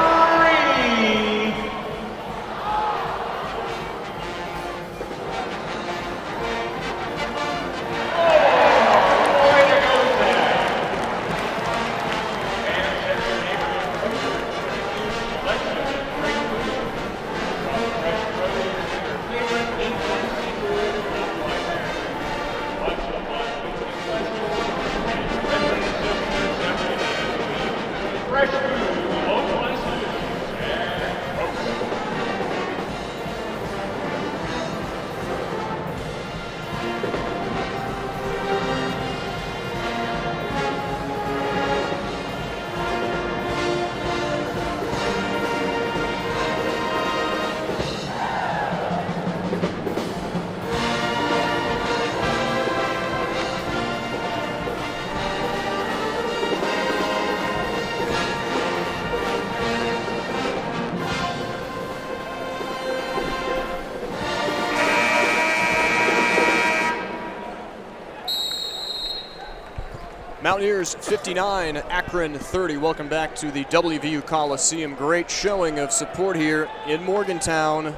Mountaineers 59, Akron 30. Welcome back to the WVU Coliseum. Great showing of support here in Morgantown.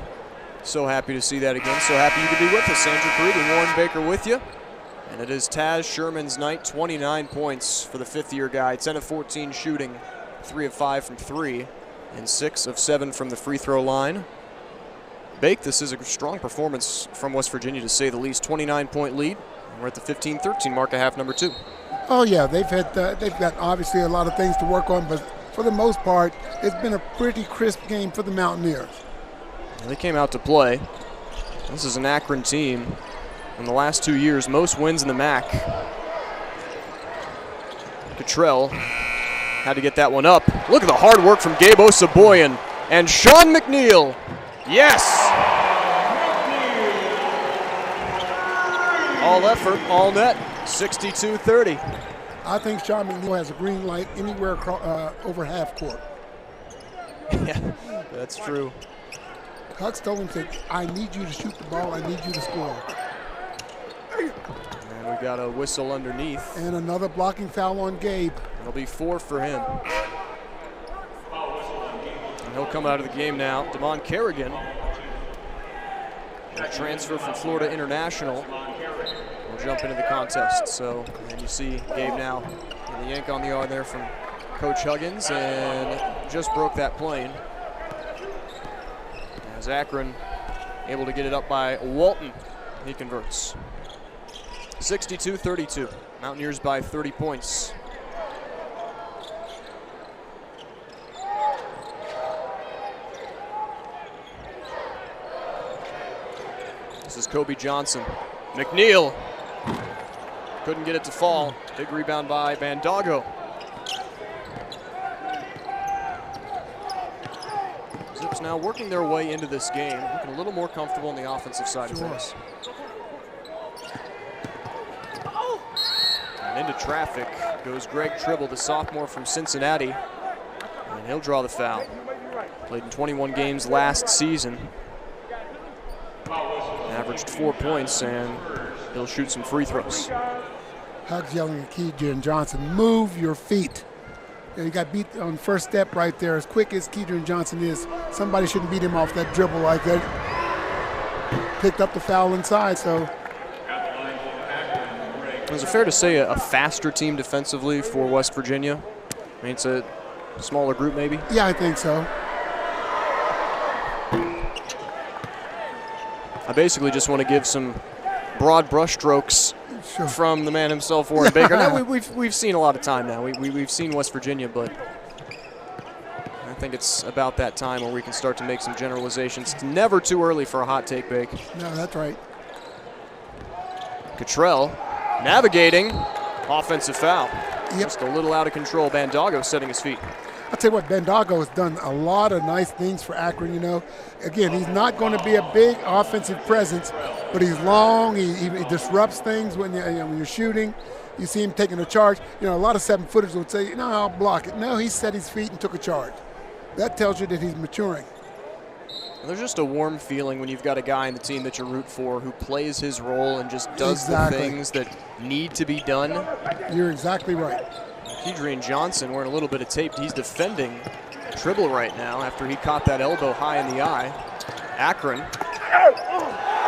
So happy to see that again. So happy you could be with us. Andrew Creed and Warren Baker with you. And it is Taz Sherman's night, 29 points for the fifth-year guy. 10 of 14 shooting, 3 of 5 from 3, and 6 of 7 from the free throw line. Bake, this is a strong performance from West Virginia to say the least. 29-point lead. We're at the 15-13 mark of half number 2. Oh yeah, they've got obviously a lot of things to work on, but for the most part, it's been a pretty crisp game for the Mountaineers. They came out to play. This is an Akron team. In the last 2 years, most wins in the MAC. Cottrell had to get that one up. Look at the hard work from Gabe Osaboyan and Sean McNeil. Yes! All effort, all net, 62-30. I think Sean McNeil has a green light anywhere over half court. Yeah, that's true. Hugs told him, said, I need you to shoot the ball, I need you to score. And we got a whistle underneath. And another blocking foul on Gabe. It'll be 4 for him. And he'll come out of the game now. Damon Kerrigan, a transfer from Florida International, will jump into the contest. So, and you see Gabe now, and the yank on the yard there from Coach Huggins, and just broke that plane. As Akron able to get it up by Walton. He converts. 62-32. Mountaineers by 30 points. This is Kobe Johnson. McNeil couldn't get it to fall. Big rebound by Bandago. Zips now working their way into this game, looking a little more comfortable on the offensive side of things. And into traffic goes Greg Tribble, the sophomore from Cincinnati, and he'll draw the foul. Played in 21 games last season. Averaged 4 points, and he'll shoot some free throws. Hugs yelling at Keydrian Johnson, move your feet. He got beat on first step right there. As quick as Keydrian Johnson is, somebody shouldn't beat him off that dribble like that. Picked up the foul inside, so. Is it fair to say a faster team defensively for West Virginia? I mean, it's a smaller group maybe? Yeah, I think so. I basically just want to give some broad brushstrokes from the man himself, Warren Baker. Now, we've seen a lot of time now. We've seen West Virginia, but I think it's about that time where we can start to make some generalizations. It's never too early for a hot take, Bake. No, that's right. Cottrell navigating, offensive foul. Yep. Just a little out of control. Bandago setting his feet. I'll tell you what, Bandago has done a lot of nice things for Akron, you know. Again, he's not going to be a big offensive presence, but he's long. He disrupts things when you're shooting. You see him taking a charge. You know, a lot of 7-footers would say, no, I'll block it. No, he set his feet and took a charge. That tells you that he's maturing. There's just a warm feeling when you've got a guy in the team that you root for who plays his role and just does the things that need to be done. You're exactly right. Keydrian Johnson wearing a little bit of tape. He's defending Tribble right now after he caught that elbow high in the eye. Akron.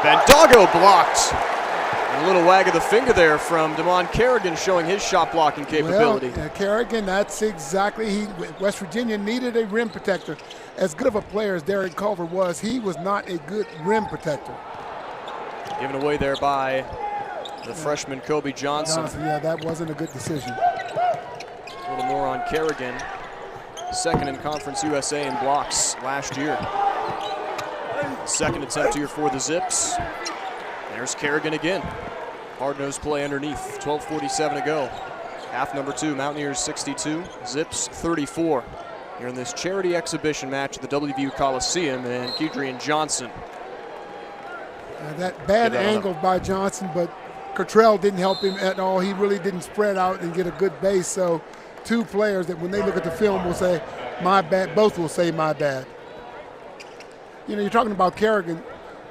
Bandago blocked. And a little wag of the finger there from Damon Kerrigan showing his shot blocking capability. Well, Kerrigan, that's exactly, West Virginia needed a rim protector. As good of a player as Derek Culver was, he was not a good rim protector. Given away there by the freshman Kobe Johnson. Yeah, that wasn't a good decision. A little more on Kerrigan. Second in Conference USA in blocks last year. Second attempt here for the Zips. There's Kerrigan again. Hard-nosed play underneath. 12:47 to go. Half number 2, Mountaineers 62, Zips 34. Here in this charity exhibition match at the WVU Coliseum, and Keydrian Johnson. That bad angle by Johnson, but Cottrell didn't help him at all. He really didn't spread out and get a good base. So 2 players that when they look at the film will say, my bad. Both will say, my bad. You know, you're talking about Kerrigan.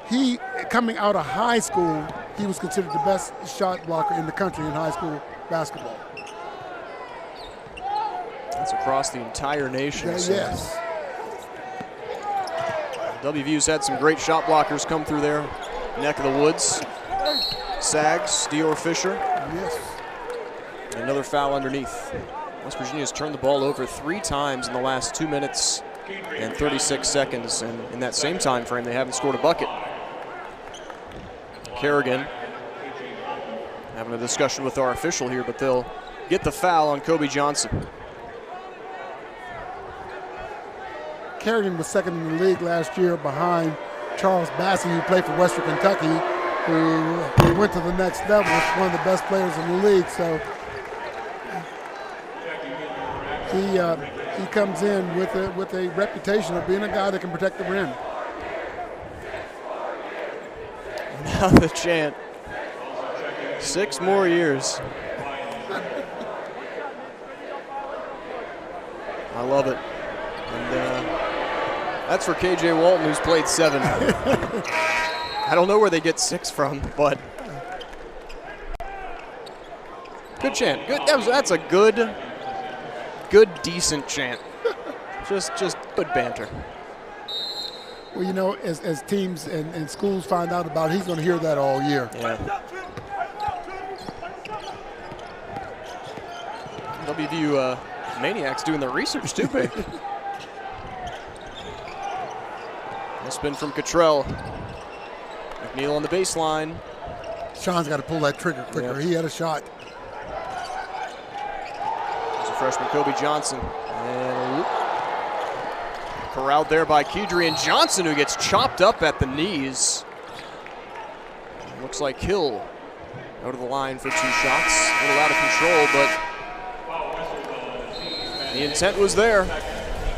He, coming out of high school, he was considered the best shot blocker in the country in high school basketball. across the entire nation. Yes. WVU's had some great shot blockers come through their neck of the woods. Sags, Dior Fisher. Yes. Another foul underneath. West Virginia's turned the ball over 3 times in the last 2 minutes and 36 seconds, and in that same time frame, they haven't scored a bucket. Kerrigan having a discussion with our official here, but they'll get the foul on Kobe Johnson. Kerrigan was second in the league last year behind Charles Bassey, who played for Western Kentucky, who went to the next level. Was one of the best players in the league. So he comes in with a reputation of being a guy that can protect the rim. Now the chant. 6 more years. I love it. And that's for KJ Walton, who's played 7. I don't know where they get 6 from, but good chant. Good. That's a good, decent chant. Just good banter. Well, you know, as teams and schools find out about it, he's going to hear that all year. Yeah. WVU Maniacs doing their research too, big. A spin from Cottrell. McNeil on the baseline. Sean's got to pull that trigger quicker. Yep. He had a shot. There's a freshman, Kobe Johnson. And a loop. Corralled there by Kedrian Johnson, who gets chopped up at the knees. Looks like Hill out of the line for 2 shots. A little out of control, but the intent was there.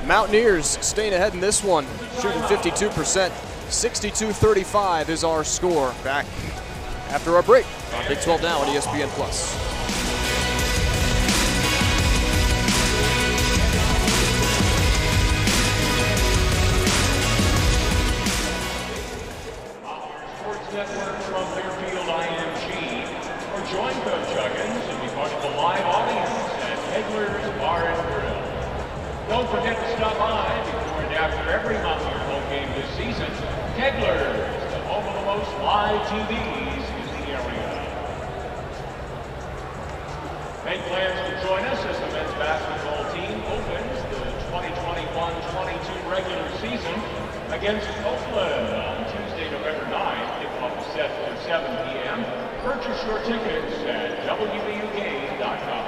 Mountaineers staying ahead in this one, shooting 52%. 62-35 is our score. Back after our break on Big 12 Now on ESPN+. Network from Fairfield IMG, or join Coach Huggins and be part of the live audience at Kegler's Bar and Grill. Don't forget to stop by before and after every Mountaineer home game this season. Kegler's, the home of the most live TVs in the area. Make plans to join us as the men's basketball team opens the 2021-22 regular season against Oakland on Tuesday, November 9th. Kickoff is set for 7 p.m. Purchase your tickets at WVUGame.com.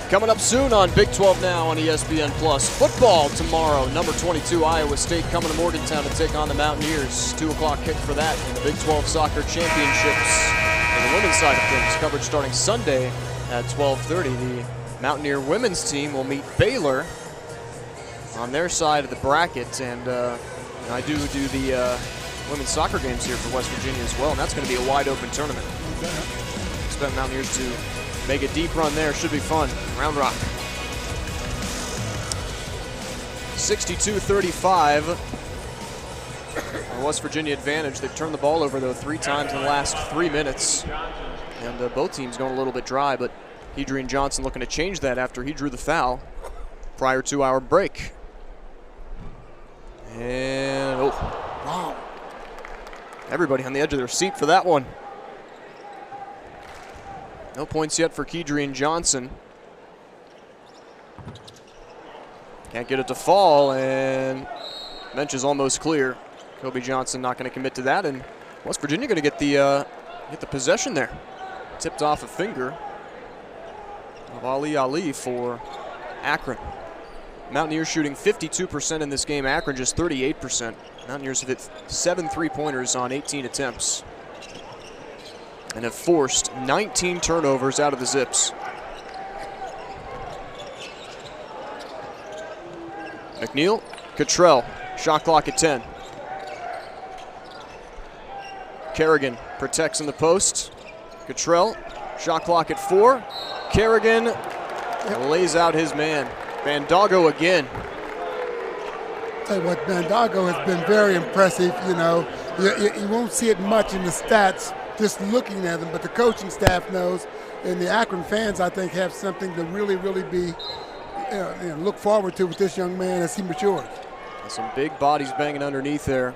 Coming up soon on Big 12 Now on ESPN+. Football tomorrow. Number 22 Iowa State coming to Morgantown to take on the Mountaineers. 2 o'clock kick for that in the Big 12 Soccer Championships. And the women's side of things, coverage starting Sunday at 12:30. The Mountaineer women's team will meet Baylor on their side of the bracket. And I do the women's soccer games here for West Virginia as well. And that's going to be a wide open tournament. Expect Mountaineers to make a deep run there. Should be fun. Round Rock. 62-35. West Virginia advantage. They've turned the ball over, though, 3 times in the last 3 minutes. And both teams going a little bit dry, but Adrian Johnson looking to change that after he drew the foul prior to our break. And, wow. Everybody on the edge of their seat for that one. No points yet for Kedrian Johnson. Can't get it to fall, and bench is almost clear. Kobe Johnson not going to commit to that, and West Virginia going to get the possession there. Tipped off a finger of Ali for Akron. Mountaineers shooting 52% in this game. Akron just 38%. Mountaineers have hit 7 3-pointers on 18 attempts and have forced 19 turnovers out of the Zips. McNeil, Cottrell, shot clock at 10. Kerrigan protects in the post. Cottrell, shot clock at 4. Kerrigan lays out his man. Bandago again. Tell you what, Bandago has been very impressive. You know, you won't see it much in the stats just looking at him, but the coaching staff knows, and the Akron fans, I think, have something to really, really be look forward to with this young man as he matures. Some big bodies banging underneath there.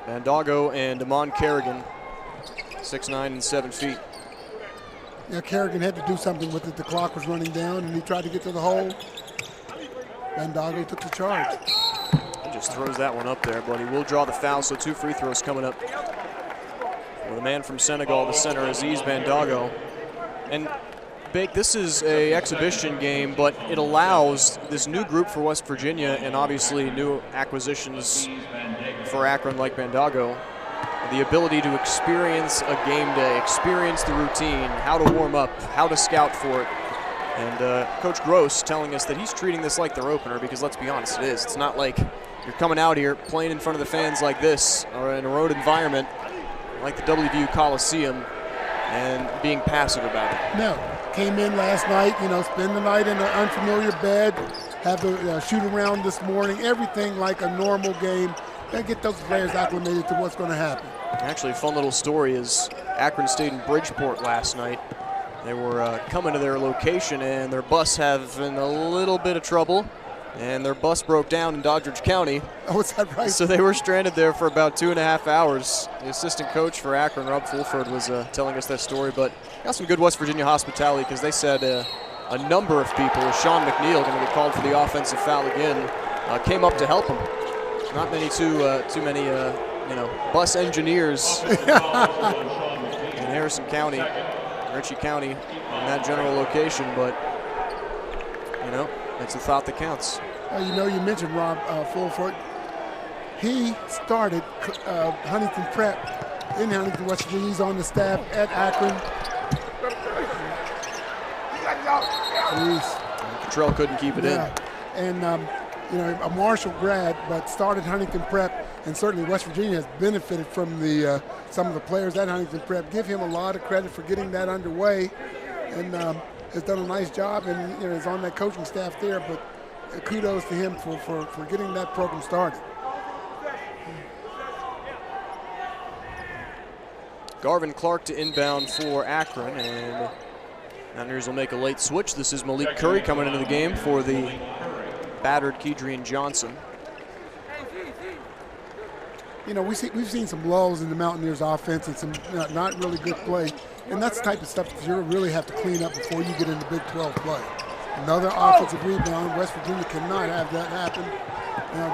Bandago and Damon Kerrigan, 6'9" and 7 feet. Yeah, Kerrigan had to do something with it. The clock was running down, and he tried to get to the hole. Bandago took the charge. He just throws that one up there, but he will draw the foul, so 2 free throws coming up. With a man from Senegal, the center, Aziz Bandago. And Bake, this is a exhibition game, but it allows this new group for West Virginia and obviously new acquisitions for Akron like Bandago the ability to experience a game day, experience the routine, how to warm up, how to scout for it. And Coach Gross telling us that he's treating this like their opener because, let's be honest, it is. It's not like you're coming out here playing in front of the fans like this or in a road environment like the WVU Coliseum and being passive about it. No. Came in last night, spend the night in an unfamiliar bed, have a shoot around this morning, everything like a normal game, and get those players acclimated to what's going to happen. Actually, a fun little story is Akron stayed in Bridgeport last night. They were coming to their location, and their bus having a little bit of trouble, and their bus broke down in Doddridge County. Oh, is that right? So they were stranded there for about 2.5 hours. The assistant coach for Akron, Rob Fulford, was telling us that story, but got some good West Virginia hospitality because they said a number of people, Sean McNeil, going to get called for the offensive foul again, came up to help him. Not many too many bus engineers in Harrison County, Ritchie County, in that general location, but it's a thought that counts. You mentioned Rob Fulford. He started Huntington Prep in Huntington, West Virginia. He's on the staff at Akron. Cottrell couldn't keep it in. And a Marshall grad, but started Huntington Prep, and certainly West Virginia has benefited from some of the players at Huntington Prep. Give him a lot of credit for getting that underway, and has done a nice job, and is on that coaching staff there. But kudos to him for getting that program started. Garvin Clark to inbound for Akron, and Mountaineers will make a late switch. This is Malik Curry coming into the game for the battered Kedrian Johnson. We've seen some lulls in the Mountaineers offense and some not really good play. And that's the type of stuff that you really have to clean up before you get into Big 12 play. Another offensive rebound. West Virginia cannot have that happen.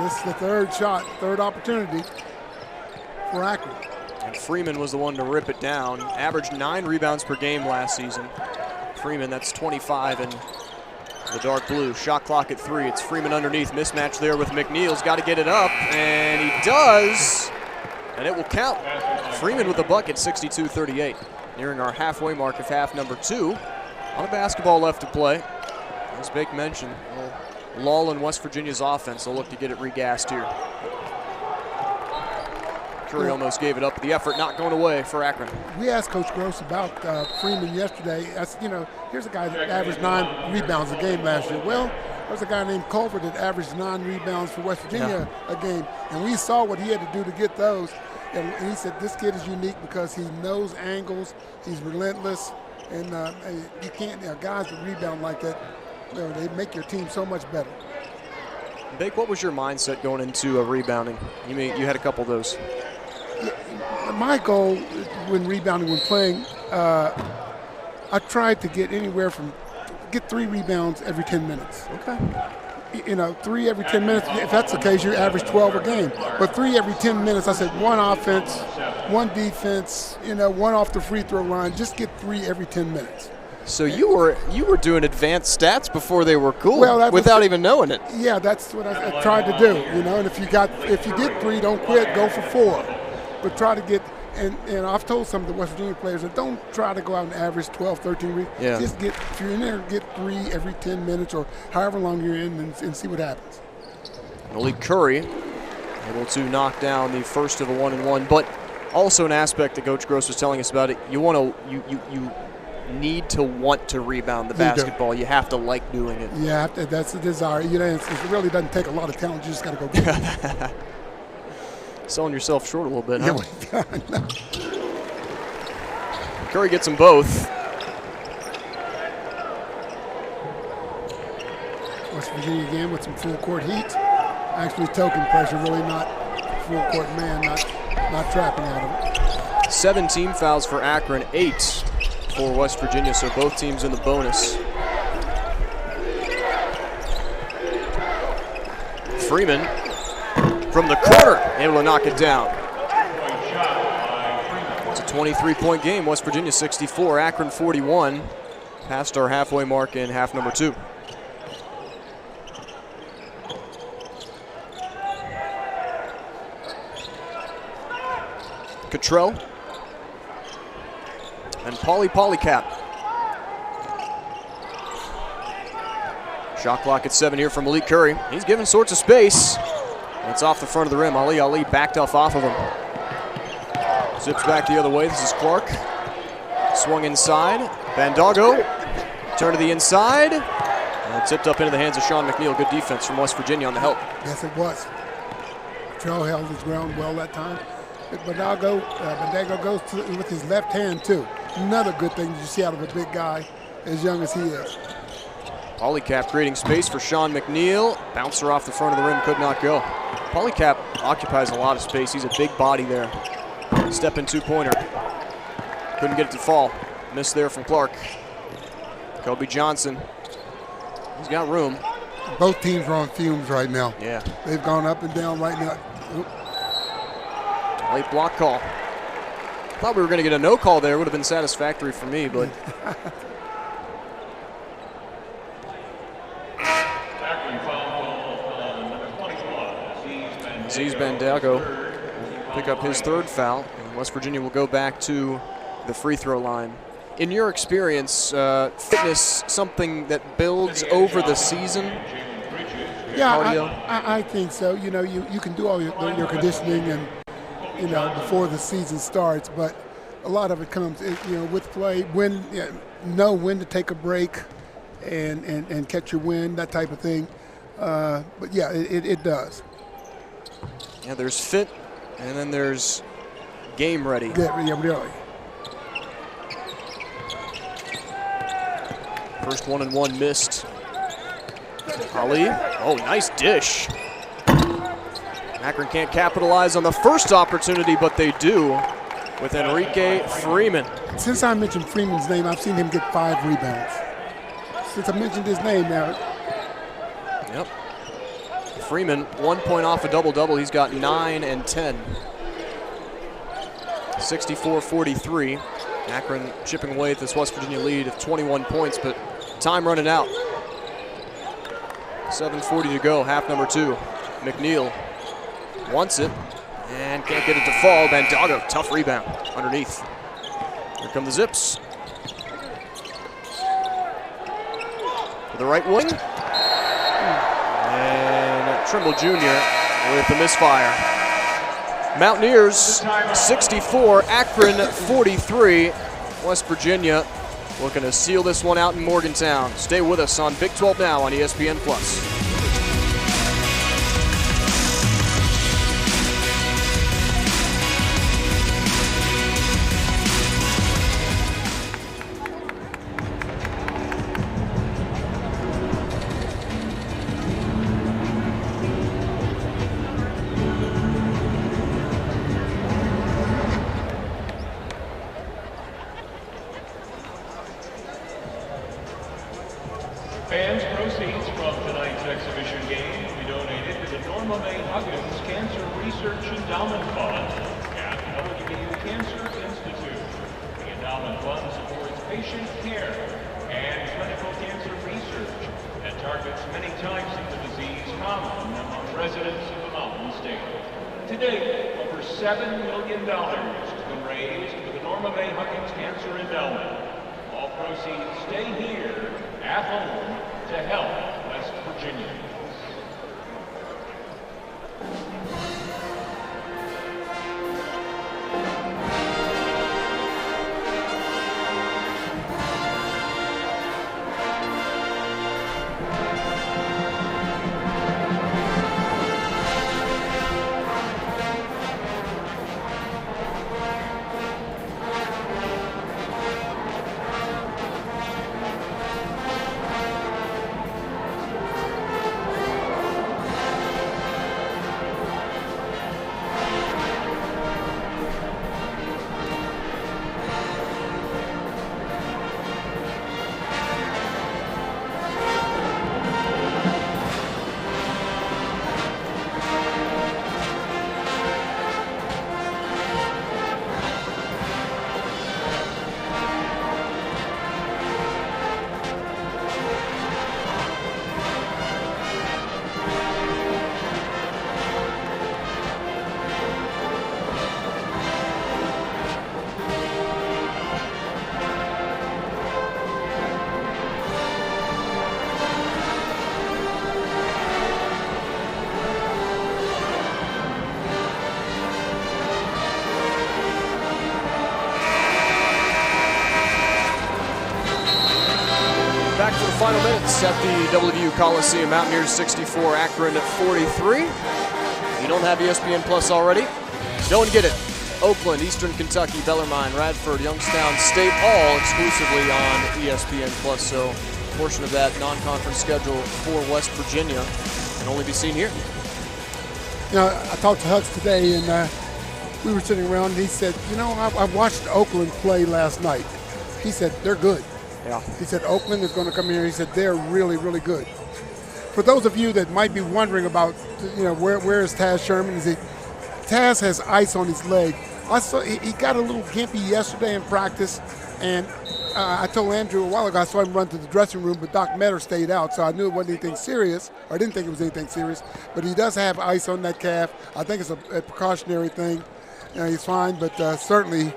This is the third opportunity for Akron. And Freeman was the one to rip it down. Averaged 9 rebounds per game last season. Freeman, that's 25 in the dark blue. Shot clock at 3. It's Freeman underneath. Mismatch there with McNeil's got to get it up, and he does, and it will count. Freeman with the bucket, 62-38. Nearing our halfway mark of half number 2. On a basketball left to play. As Bake mentioned, a lull in West Virginia's offense. They'll look to get it regassed here. Curry almost gave it up. The effort not going away for Akron. We asked Coach Gross about Freeman yesterday. Here's a guy that averaged 9 rebounds a game last year. Well, There's a guy named Culver that averaged 9 rebounds for West Virginia a game, and we saw what he had to do to get those. And he said this kid is unique because he knows angles, he's relentless, and you can't. Guys that rebound like that, they make your team so much better. Bake, what was your mindset going into rebounding? You had a couple of those. My goal when rebounding, when playing, I tried to get anywhere from 3 rebounds every 10 minutes. Okay. 3 every 10 minutes. If that's the case, you average 12 a game. But 3 every 10 minutes, I said 1 offense, 1 defense, 1 off the free throw line. Just get 3 every 10 minutes. So you were doing advanced stats before they were cool, without even knowing it. Yeah, that's what I tried to do. And if you get 3, don't quit. Go for 4, but try to get. And I've told some of the West Virginia players that don't try to go out and average 12, 13 rebounds. Yeah. Just if you're in there, get 3 every 10 minutes or however long you're in, and see what happens. Malik Curry able to knock down the first of a 1-and-1, but also an aspect that Coach Gross was telling us about it. You need to want to rebound the basketball. You have to like doing it. Yeah, that's the desire. It really doesn't take a lot of talent. You just got to go get it. Selling yourself short a little bit, huh? No. Curry gets them both. West Virginia again with some full court heat. Actually token pressure, really not full court man, not trapping at him. 7 team fouls for Akron, 8 for West Virginia, so both teams in the bonus. Freeman from the corner, able to knock it down. It's a 23-point game. West Virginia 64, Akron 41. Past our halfway mark in half number 2. Cottrell and Polycap. Shot clock at 7 here from Malik Curry. He's given sorts of space. It's off the front of the rim. Ali backed off of him. Zips back the other way. This is Clark. Swung inside. Bandago. Turn to the inside. And tipped up into the hands of Sean McNeil. Good defense from West Virginia on the help. Yes, it was. Trell held his ground well that time. Bandago goes with his left hand, too. Another good thing you see out of a big guy as young as he is. Polycap creating space for Sean McNeil. Bouncer off the front of the rim, could not go. Polycap occupies a lot of space. He's a big body there. Step in 2-pointer. Couldn't get it to fall. Missed there from Clark. Kobe Johnson. He's got room. Both teams are on fumes right now. Yeah. They've gone up and down right now. Oop. Late block call. Thought we were going to get a no call there. Would have been satisfactory for me, but. Aziz Bandago pick up his 3rd foul, and West Virginia will go back to the free throw line. In your experience, fitness something that builds over the season? Yeah, I think so. You can do all your conditioning and before the season starts, but a lot of it comes with play. Know when to take a break and catch your wind, that type of thing. But yeah, it does. Yeah, there's fit, and then there's game ready. Yeah, really. First 1-and-1 missed. Ali, nice dish. Akron can't capitalize on the first opportunity, but they do with Enrique Freeman. Since I mentioned Freeman's name, I've seen him get 5 rebounds. Since I mentioned his name now. Yep. Freeman, 1 point off a double-double. He's got 9 and 10. 64-43. Akron chipping away at this West Virginia lead of 21 points, but time running out. 7:40 to go, half number 2. McNeil wants it and can't get it to fall. Bandago, tough rebound underneath. Here come the Zips. To the right wing. And Trimble Jr. with the misfire. Mountaineers 64, Akron 43. West Virginia looking to seal this one out in Morgantown. Stay with us on Big 12 Now on ESPN+. Fans, proceeds from tonight's exhibition game will be donated to the Norma May Huggins Cancer Research Endowment Fund at WVU Cancer Institute. The endowment fund supports patient care and clinical cancer research that targets many types of the disease common among residents of the Mountain State. To date, over $7 million has been raised for the Norma May Huggins Cancer Endowment. All proceeds stay here at home to help West Virginians. Back to the final minutes at the WVU Coliseum. Mountaineers 64, Akron 43. If you don't have ESPN Plus already, go and get it. Oakland, Eastern Kentucky, Bellarmine, Radford, Youngstown State, all exclusively on ESPN Plus. So a portion of that non-conference schedule for West Virginia can only be seen here. You know, I talked to Hugs today, and we were sitting around, and he said, you know, I watched Oakland play last night. He said, they're good. Yeah. He said, Oakland is going to come here. He said, they're really, really good. For those of you that might be wondering about, you know, where is Taz Sherman? Taz has ice on his leg. I saw he got a little gimpy yesterday in practice, and I told Andrew a while ago I saw him run to the dressing room, but Doc Metter stayed out, so I knew it wasn't anything serious, or I didn't think it was anything serious. But he does have ice on that calf. I think it's a precautionary thing. You know, he's fine, but certainly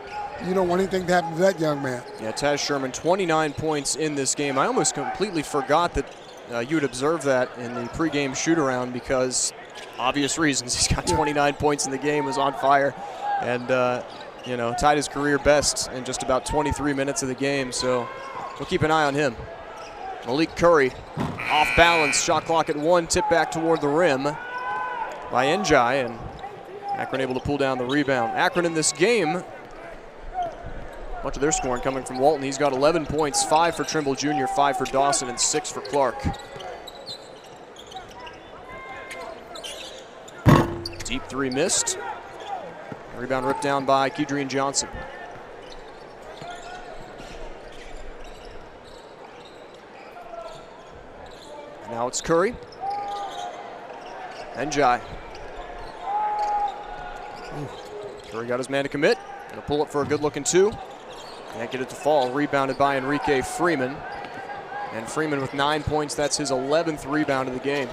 you don't want anything to happen to that young man. Yeah, Taz Sherman, 29 points in this game. I almost completely forgot that you would observe that in the pregame shoot-around because obvious reasons. He's got 29 points in the game, was on fire, and you know, tied his career best in just about 23 minutes of the game. So we'll keep an eye on him. Malik Curry, off balance, shot clock at 1, tip back toward the rim by Njai, and Akron able to pull down the rebound. Akron in this game, much of their scoring coming from Walton. He's got 11 points, 5 for Trimble Jr., 5 for Dawson, and 6 for Clark. Deep three missed. Rebound ripped down by Kedrian Johnson. Now it's Curry. Njai. Curry got his man to commit. Gonna pull up for a good looking two. Can't get it to fall. Rebounded by Enrique Freeman. And Freeman with 9 points. That's his 11th rebound of the game.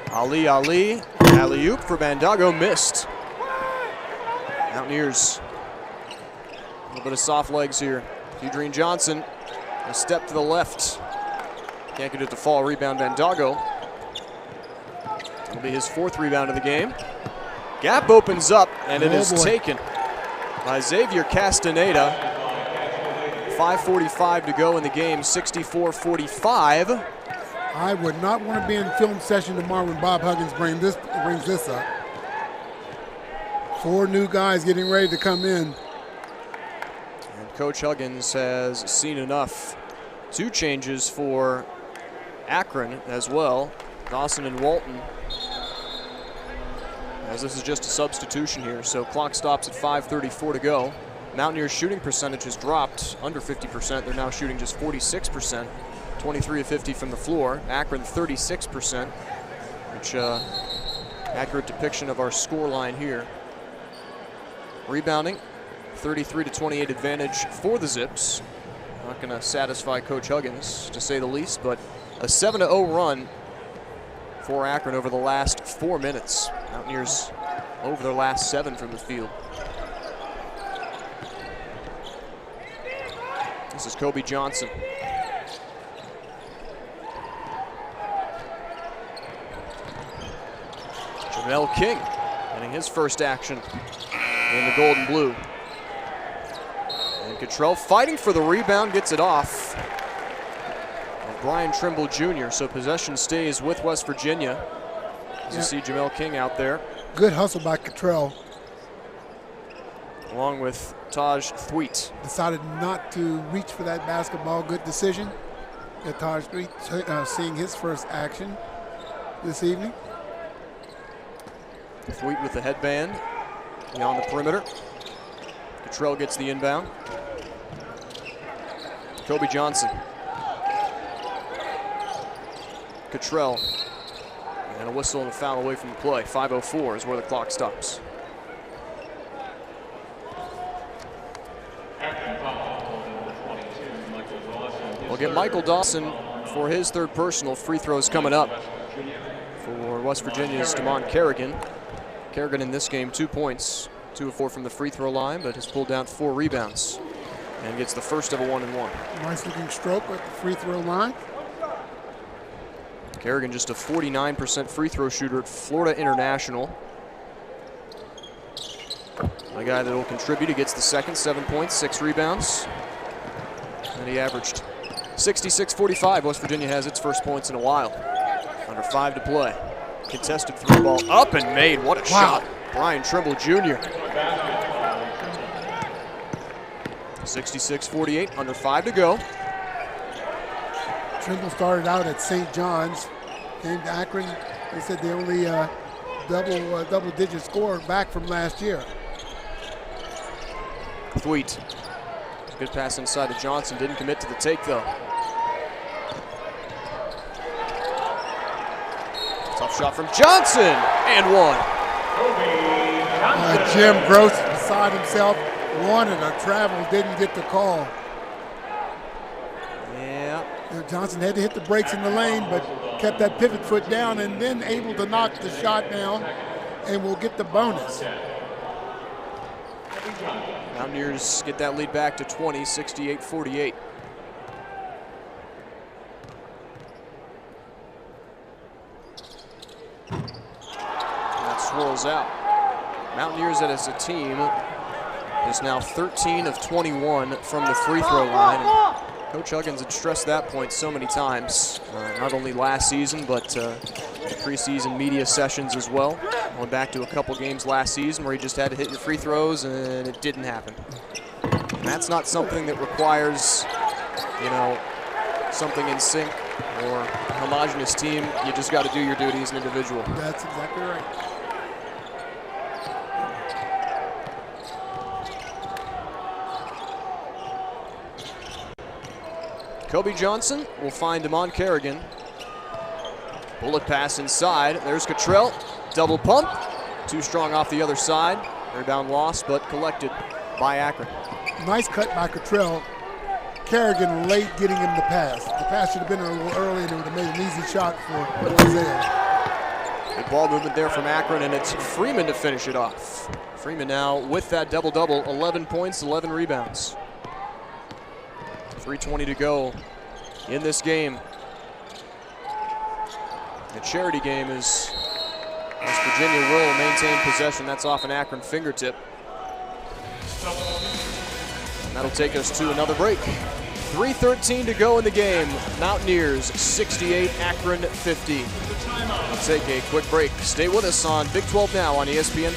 Alley-oop for Bandago, missed. Mountaineers, a little bit of soft legs here. Kedrian Johnson, a step to the left. Can't get it to fall. Rebound Bandago. It'll be his 4th rebound of the game. Gap opens up, and it is taken by Xavier Castaneda. 5:45 to go in the game, 64-45. I would not want to be in film session tomorrow when Bob Huggins brings this up. 4 new guys getting ready to come in. And Coach Huggins has seen enough. 2 changes for Akron as well. Dawson and Walton. As this is just a substitution here, so clock stops at 5:34 to go. Mountaineers' shooting percentage has dropped under 50%. They're now shooting just 46%, 23 of 50 from the floor. Akron 36%, which accurate depiction of our score line here. Rebounding, 33-28 advantage for the Zips. Not going to satisfy Coach Huggins, to say the least, but a 7-0 run for Akron over the last 4 minutes. Mountaineers over their last 7 from the field. This is Kobe Johnson. Jamel King getting his first action in the gold and blue. And Cottrell fighting for the rebound, gets it off. And Brian Trimble Jr., so possession stays with West Virginia. As you see Jamel King out there. Good hustle by Cottrell. Along with Taj Thweet. Decided not to reach for that basketball. Good decision. Taj Thweet seeing his first action this evening. Thweet with the headband beyond the perimeter. Cottrell gets the inbound. Kobe Johnson. Cottrell. And a whistle and a foul away from the play. 5:04 is where the clock stops. We'll get Michael Dawson for his 3rd personal. Free throws coming up for West Virginia's Damon Kerrigan. Kerrigan in this game, 2 points, 2 of 4 from the free throw line, but has pulled down 4 rebounds and gets the first of a 1-and-1. Nice looking stroke at the free throw line. Kerrigan just a 49% free throw shooter at Florida International. A guy that will contribute. He gets the second, 7 points, 6 rebounds. And he averaged 66-45. West Virginia has its first points in a while. Under 5 to play. Contested 3 ball up and made. What a shot. Brian Trimble Jr. 66-48, under 5 to go. Trimble started out at St. John's, came to Akron. They said they only double-digit score back from last year. Thweet. Good pass inside to Johnson. Didn't commit to the take, though. Tough shot from Johnson, and 1. Jim Gross beside himself, wanted a travel, didn't get the call. Yeah. Johnson had to hit the brakes in the lane, but kept that pivot foot down and then able to knock the shot down and will get the bonus. Mountaineers get that lead back to 20, 68-48. That swirls out. Mountaineers as a team is now 13 of 21 from the free throw line. And Coach Huggins had stressed that point so many times, not only last season, but preseason media sessions as well. Going back to a couple games last season where you just had to hit your free throws and it didn't happen. And that's not something that requires, something in sync or a homogenous team. You just got to do your duty as an individual. That's exactly right. Kobe Johnson will find Damon Kerrigan. Bullet pass inside. There's Cottrell. Double pump. Too strong off the other side. Rebound lost, but collected by Akron. Nice cut by Cottrell. Kerrigan late getting him the pass. The pass should have been a little early and it would have made an easy shot for Isaiah. Good ball movement there from Akron, and it's Freeman to finish it off. Freeman now with that double-double, 11 points, 11 rebounds. 3:20 to go in this game. The charity game is West Virginia will maintain possession. That's off an Akron fingertip. That'll take us to another break. 3:13 to go in the game. Mountaineers 68, Akron 50. We'll take a quick break. Stay with us on Big 12 Now on ESPN+.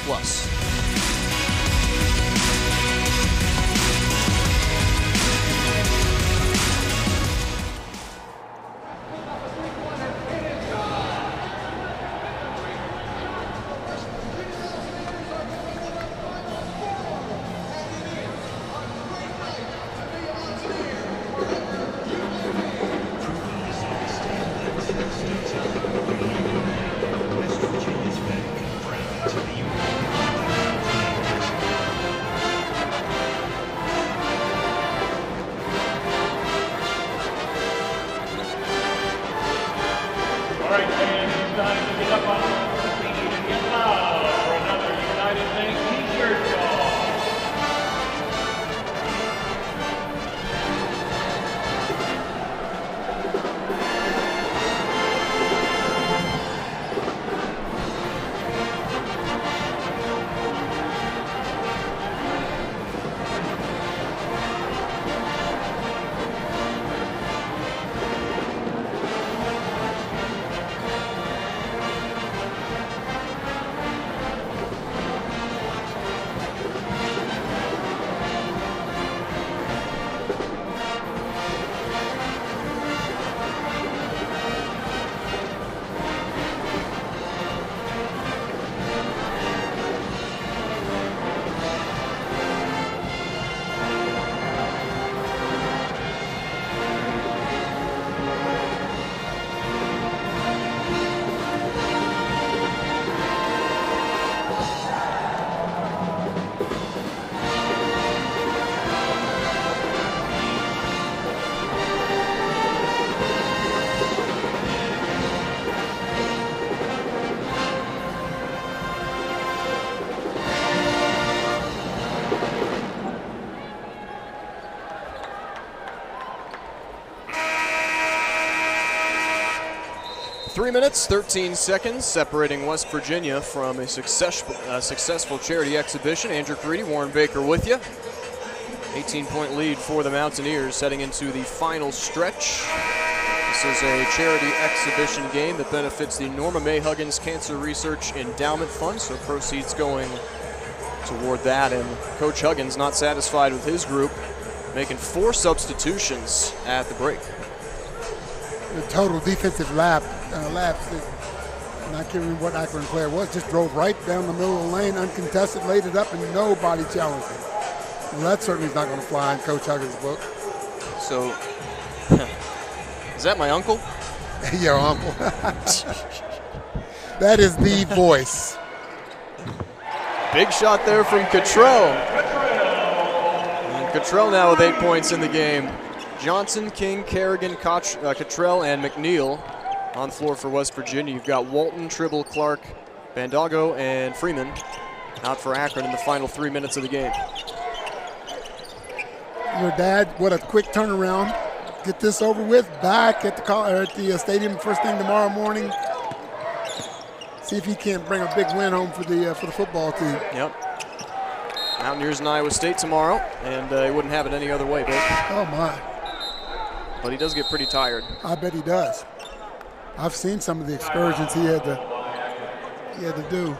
All right, fans, it's time to get up on the feet and get loud for another United Bank T-shirt call. Three minutes, 13 seconds separating West Virginia from a successful charity exhibition. Andrew Caridi, Warren Baker with you. 18-point lead for the Mountaineers heading into the final stretch. This is a charity exhibition game that benefits the Norma May Huggins Cancer Research Endowment Fund, so proceeds going toward that. And Coach Huggins not satisfied with his group, making 4 substitutions at the break. The total defensive lapse. And I can't remember what Akron player was. Just drove right down the middle of the lane, uncontested, laid it up, and nobody challenged him. Well, that certainly is not going to fly in Coach Huggins' book. So, is that my uncle? Your uncle. That is the voice. Big shot there from Cottrell. And Cottrell now with 8 points in the game. Johnson, King, Kerrigan, Cottrell, and McNeil on the floor for West Virginia. You've got Walton, Tribble, Clark, Bandago, and Freeman out for Akron in the final 3 minutes of the game. Your dad, what a quick turnaround. Get this over with, back at the stadium first thing tomorrow morning. See if he can't bring a big win home for the football team. Yep. Mountaineers and Iowa State tomorrow, and he wouldn't have it any other way, Bill. Oh, my. But he does get pretty tired. I bet he does. I've seen some of the excursions he had to do.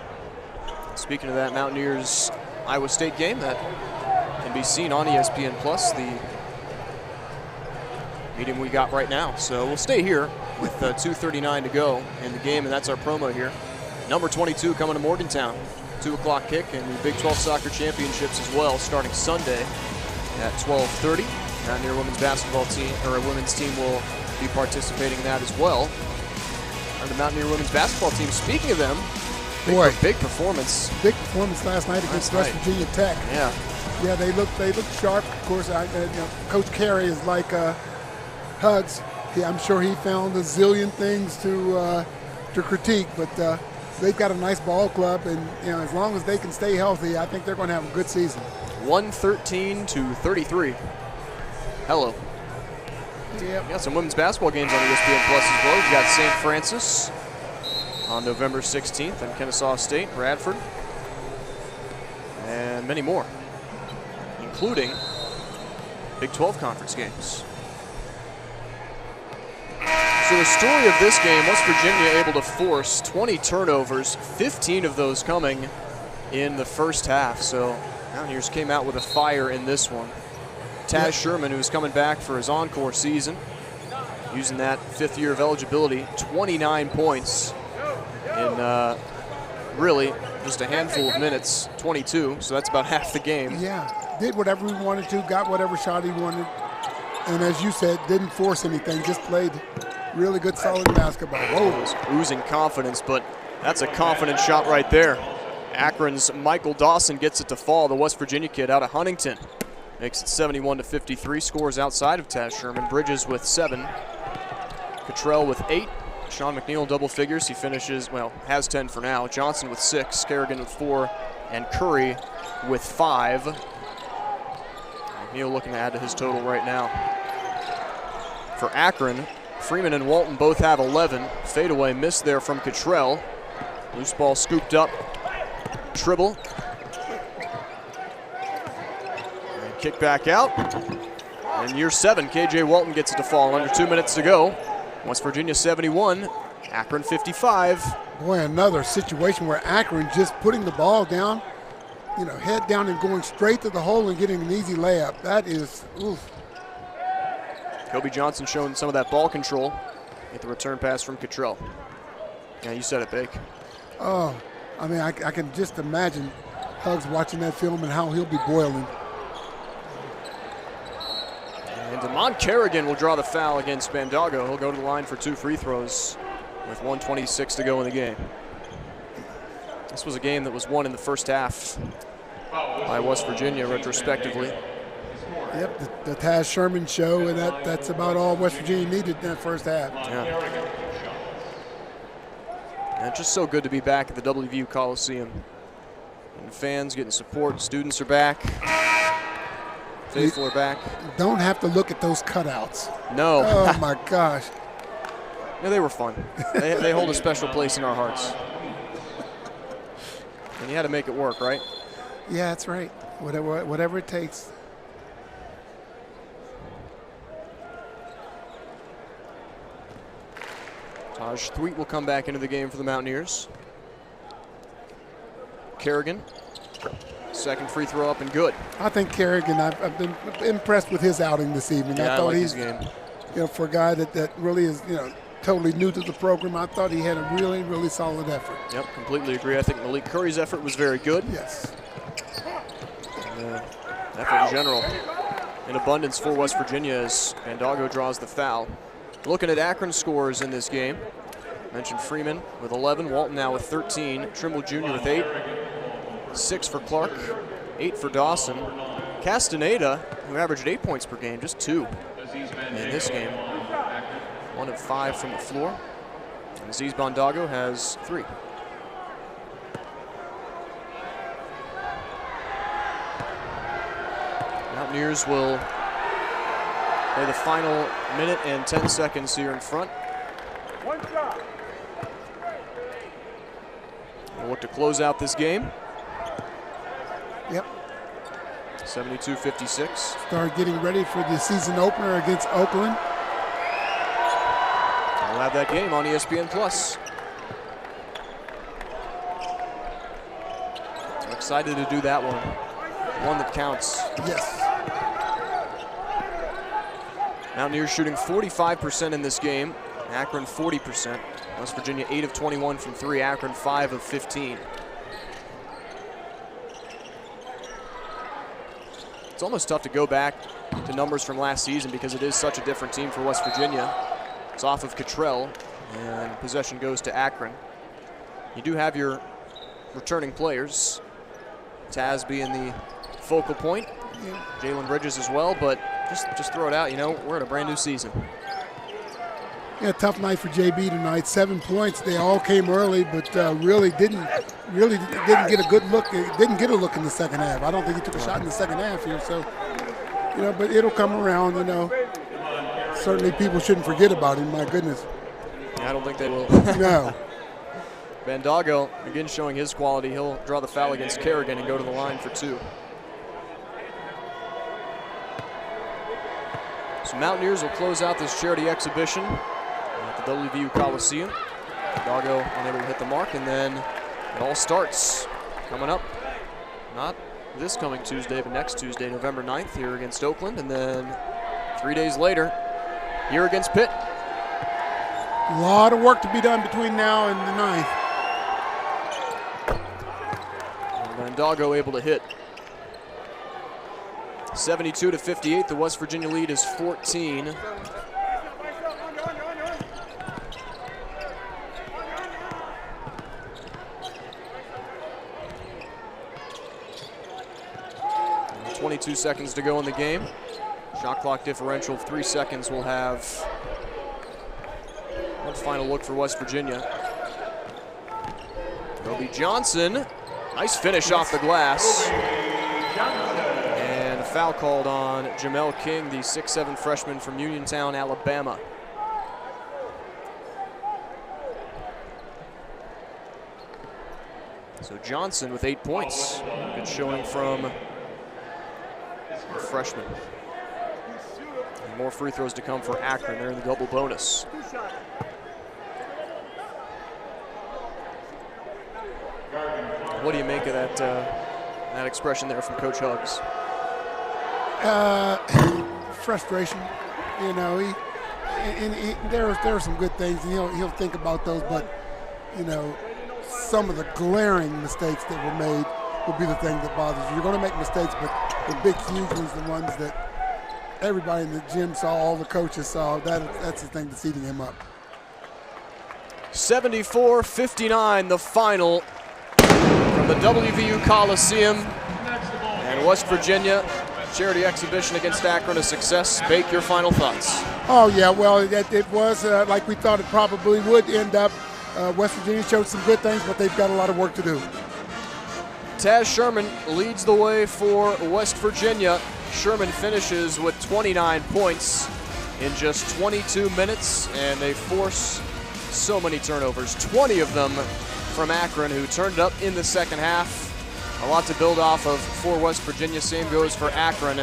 Speaking of that Mountaineers Iowa State game, that can be seen on ESPN Plus, the meeting we got right now. So we'll stay here with 2:39 to go in the game, and that's our promo here. Number 22 coming to Morgantown. 2 o'clock kick, and the Big 12 Soccer Championships as well, starting Sunday at 12:30. Mountaineer women's basketball team, or a women's team, will be participating in that as well. And the Mountaineer women's basketball team, speaking of them, big performance. Big performance last night against West Virginia Tech. Yeah. Yeah, they look sharp. Of course, Coach Carey is like Hugs. I'm sure he found a zillion things to critique, but they've got a nice ball club, and as long as they can stay healthy, I think they're going to have a good season. 113-33. Hello. Yep. We got some women's basketball games on ESPN Plus as well. We've got St. Francis on November 16th, and Kennesaw State, Bradford, and many more, including Big 12 conference games. So the story of this game, West Virginia able to force 20 turnovers, 15 of those coming in the first half. So Mountaineers came out with a fire in this one. Taz Sherman, who's coming back for his encore season, using that 5th year of eligibility, 29 points in really just a handful of minutes, 22, so that's about half the game. Yeah, did whatever he wanted to, got whatever shot he wanted, and as you said, didn't force anything, just played really good, solid basketball. Whoa. Was oozing confidence, but that's a confident shot right there. Akron's Michael Dawson gets it to fall, the West Virginia kid out of Huntington. Makes it 71-53, scores outside of Taz Sherman. Bridges with 7, Cottrell with 8. Sean McNeil double figures. He finishes, well, has 10 for now. Johnson with 6, Kerrigan with 4, and Curry with 5. McNeil looking to add to his total right now. For Akron, Freeman and Walton both have 11. Fadeaway missed there from Cottrell. Loose ball scooped up. Tribble. And kick back out. And year 7, KJ Walton gets it to fall. Under 2 minutes to go. West Virginia 71, Akron 55. Boy, another situation where Akron just putting the ball down, you know, head down and going straight to the hole and getting an easy layup. That is, oof. Kobe Johnson showing some of that ball control. Get the return pass from Cottrell. Yeah, you said it, Bake. Oh, I mean, I can just imagine Hugs watching that film and how he'll be boiling. And Damon Kerrigan will draw the foul against Bandago. He'll go to the line for 2 free throws with 1:26 to go in the game. This was a game that was won in the first half by West Virginia, retrospectively. Yep, the Taz Sherman show, and that's about all West Virginia needed in that first half. Yeah. And it's just so good to be back at the WVU Coliseum. And fans getting support, students are back. Faithful are back. Don't have to look at those cutouts. No. Oh my gosh. No, they were fun. They hold a special place in our hearts. And you had to make it work, right? Yeah, that's right. Whatever it takes. Taj Thweet will come back into the game for the Mountaineers. Kerrigan. Second free throw up and good. I think Kerrigan, I've been impressed with his outing this evening. Yeah, I thought like he's, his game. You know, for a guy that really is, you know, totally new to the program, I thought he had a really, really solid effort. Yep, completely agree. I think Malik Curry's effort was very good. Yes. And, effort in general in abundance for West Virginia as Bandago draws the foul. Looking at Akron scores in this game. Mentioned Freeman with 11, Walton now with 13, Trimble Jr. with 8. 6 for Clark, 8 for Dawson. Castaneda, who averaged 8 points per game, just 2 in this game. 1 of 5 from the floor. And Aziz Bandago has 3. Mountaineers will play the final minute and 10 seconds here in front. One shot. We'll look to close out this game. Yep. 72-56. Start getting ready for the season opener against Oakland. We'll have that game on ESPN+. I'm excited to do that one. One that counts. Yes. Mountaineers shooting 45% in this game. Akron 40%. West Virginia 8 of 21 from 3. Akron 5 of 15. It's almost tough to go back to numbers from last season because it is such a different team for West Virginia. It's off of Cottrell, and possession goes to Akron. You do have your returning players, Taz being the focal point, Jalen Bridges as well, but just throw it out. You know, we're in a brand new season. Yeah, tough night for JB tonight. 7 points. They all came early, but really didn't get a good look. Didn't get a look in the second half. I don't think he took a shot in the second half here. So, you know, but it'll come around. You know, certainly people shouldn't forget about him. My goodness. Yeah, I don't think they will. No. Bandago again showing his quality. He'll draw the foul against Kerrigan and go to the line for 2. So Mountaineers will close out this charity exhibition at the WVU Coliseum. Doggo unable to hit the mark, and then it all starts coming up. Not this coming Tuesday, but next Tuesday, November 9th, here against Oakland, and then 3 days later, here against Pitt. A lot of work to be done between now and the 9th. And then Doggo able to hit. 72-58, the West Virginia lead is 14. And 22 seconds to go in the game. Shot clock differential of 3 seconds. We'll have one final look for West Virginia. It'll be Johnson. Nice finish off the glass. And a foul called on Jamel King, the 6'7" freshman from Uniontown, Alabama. So Johnson with 8 points. Good showing from the freshman. And more free throws to come for Akron. They're in the double bonus. What do you make of that expression there from Coach Huggs? Frustration. You know, there are some good things, and he'll think about those, but you know, some of the glaring mistakes that were made will be the thing that bothers you. You're going to make mistakes, but the big, huge ones, the ones that everybody in the gym saw, all the coaches saw, that's the thing that's eating him up. 74-59, the final from the WVU Coliseum. And West Virginia, charity exhibition against Akron, a success. Bake, your final thoughts. Oh, yeah, well, it was like we thought it probably would end up. West Virginia showed some good things, but they've got a lot of work to do. Taz Sherman leads the way for West Virginia. Sherman finishes with 29 points in just 22 minutes, and they force so many turnovers, 20 of them from Akron, who turned it up in the second half. A lot to build off of for West Virginia. Same goes for Akron,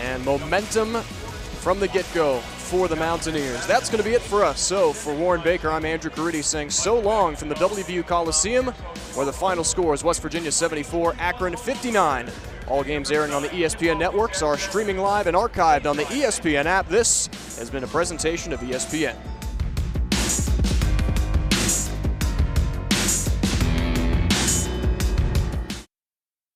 and momentum from the get-go for the Mountaineers. That's going to be it for us. So for Warren Baker, I'm Andrew Caridi saying so long from the WVU Coliseum, where the final score is West Virginia 74, Akron 59. All games airing on the ESPN networks are streaming live and archived on the ESPN app. This has been a presentation of ESPN.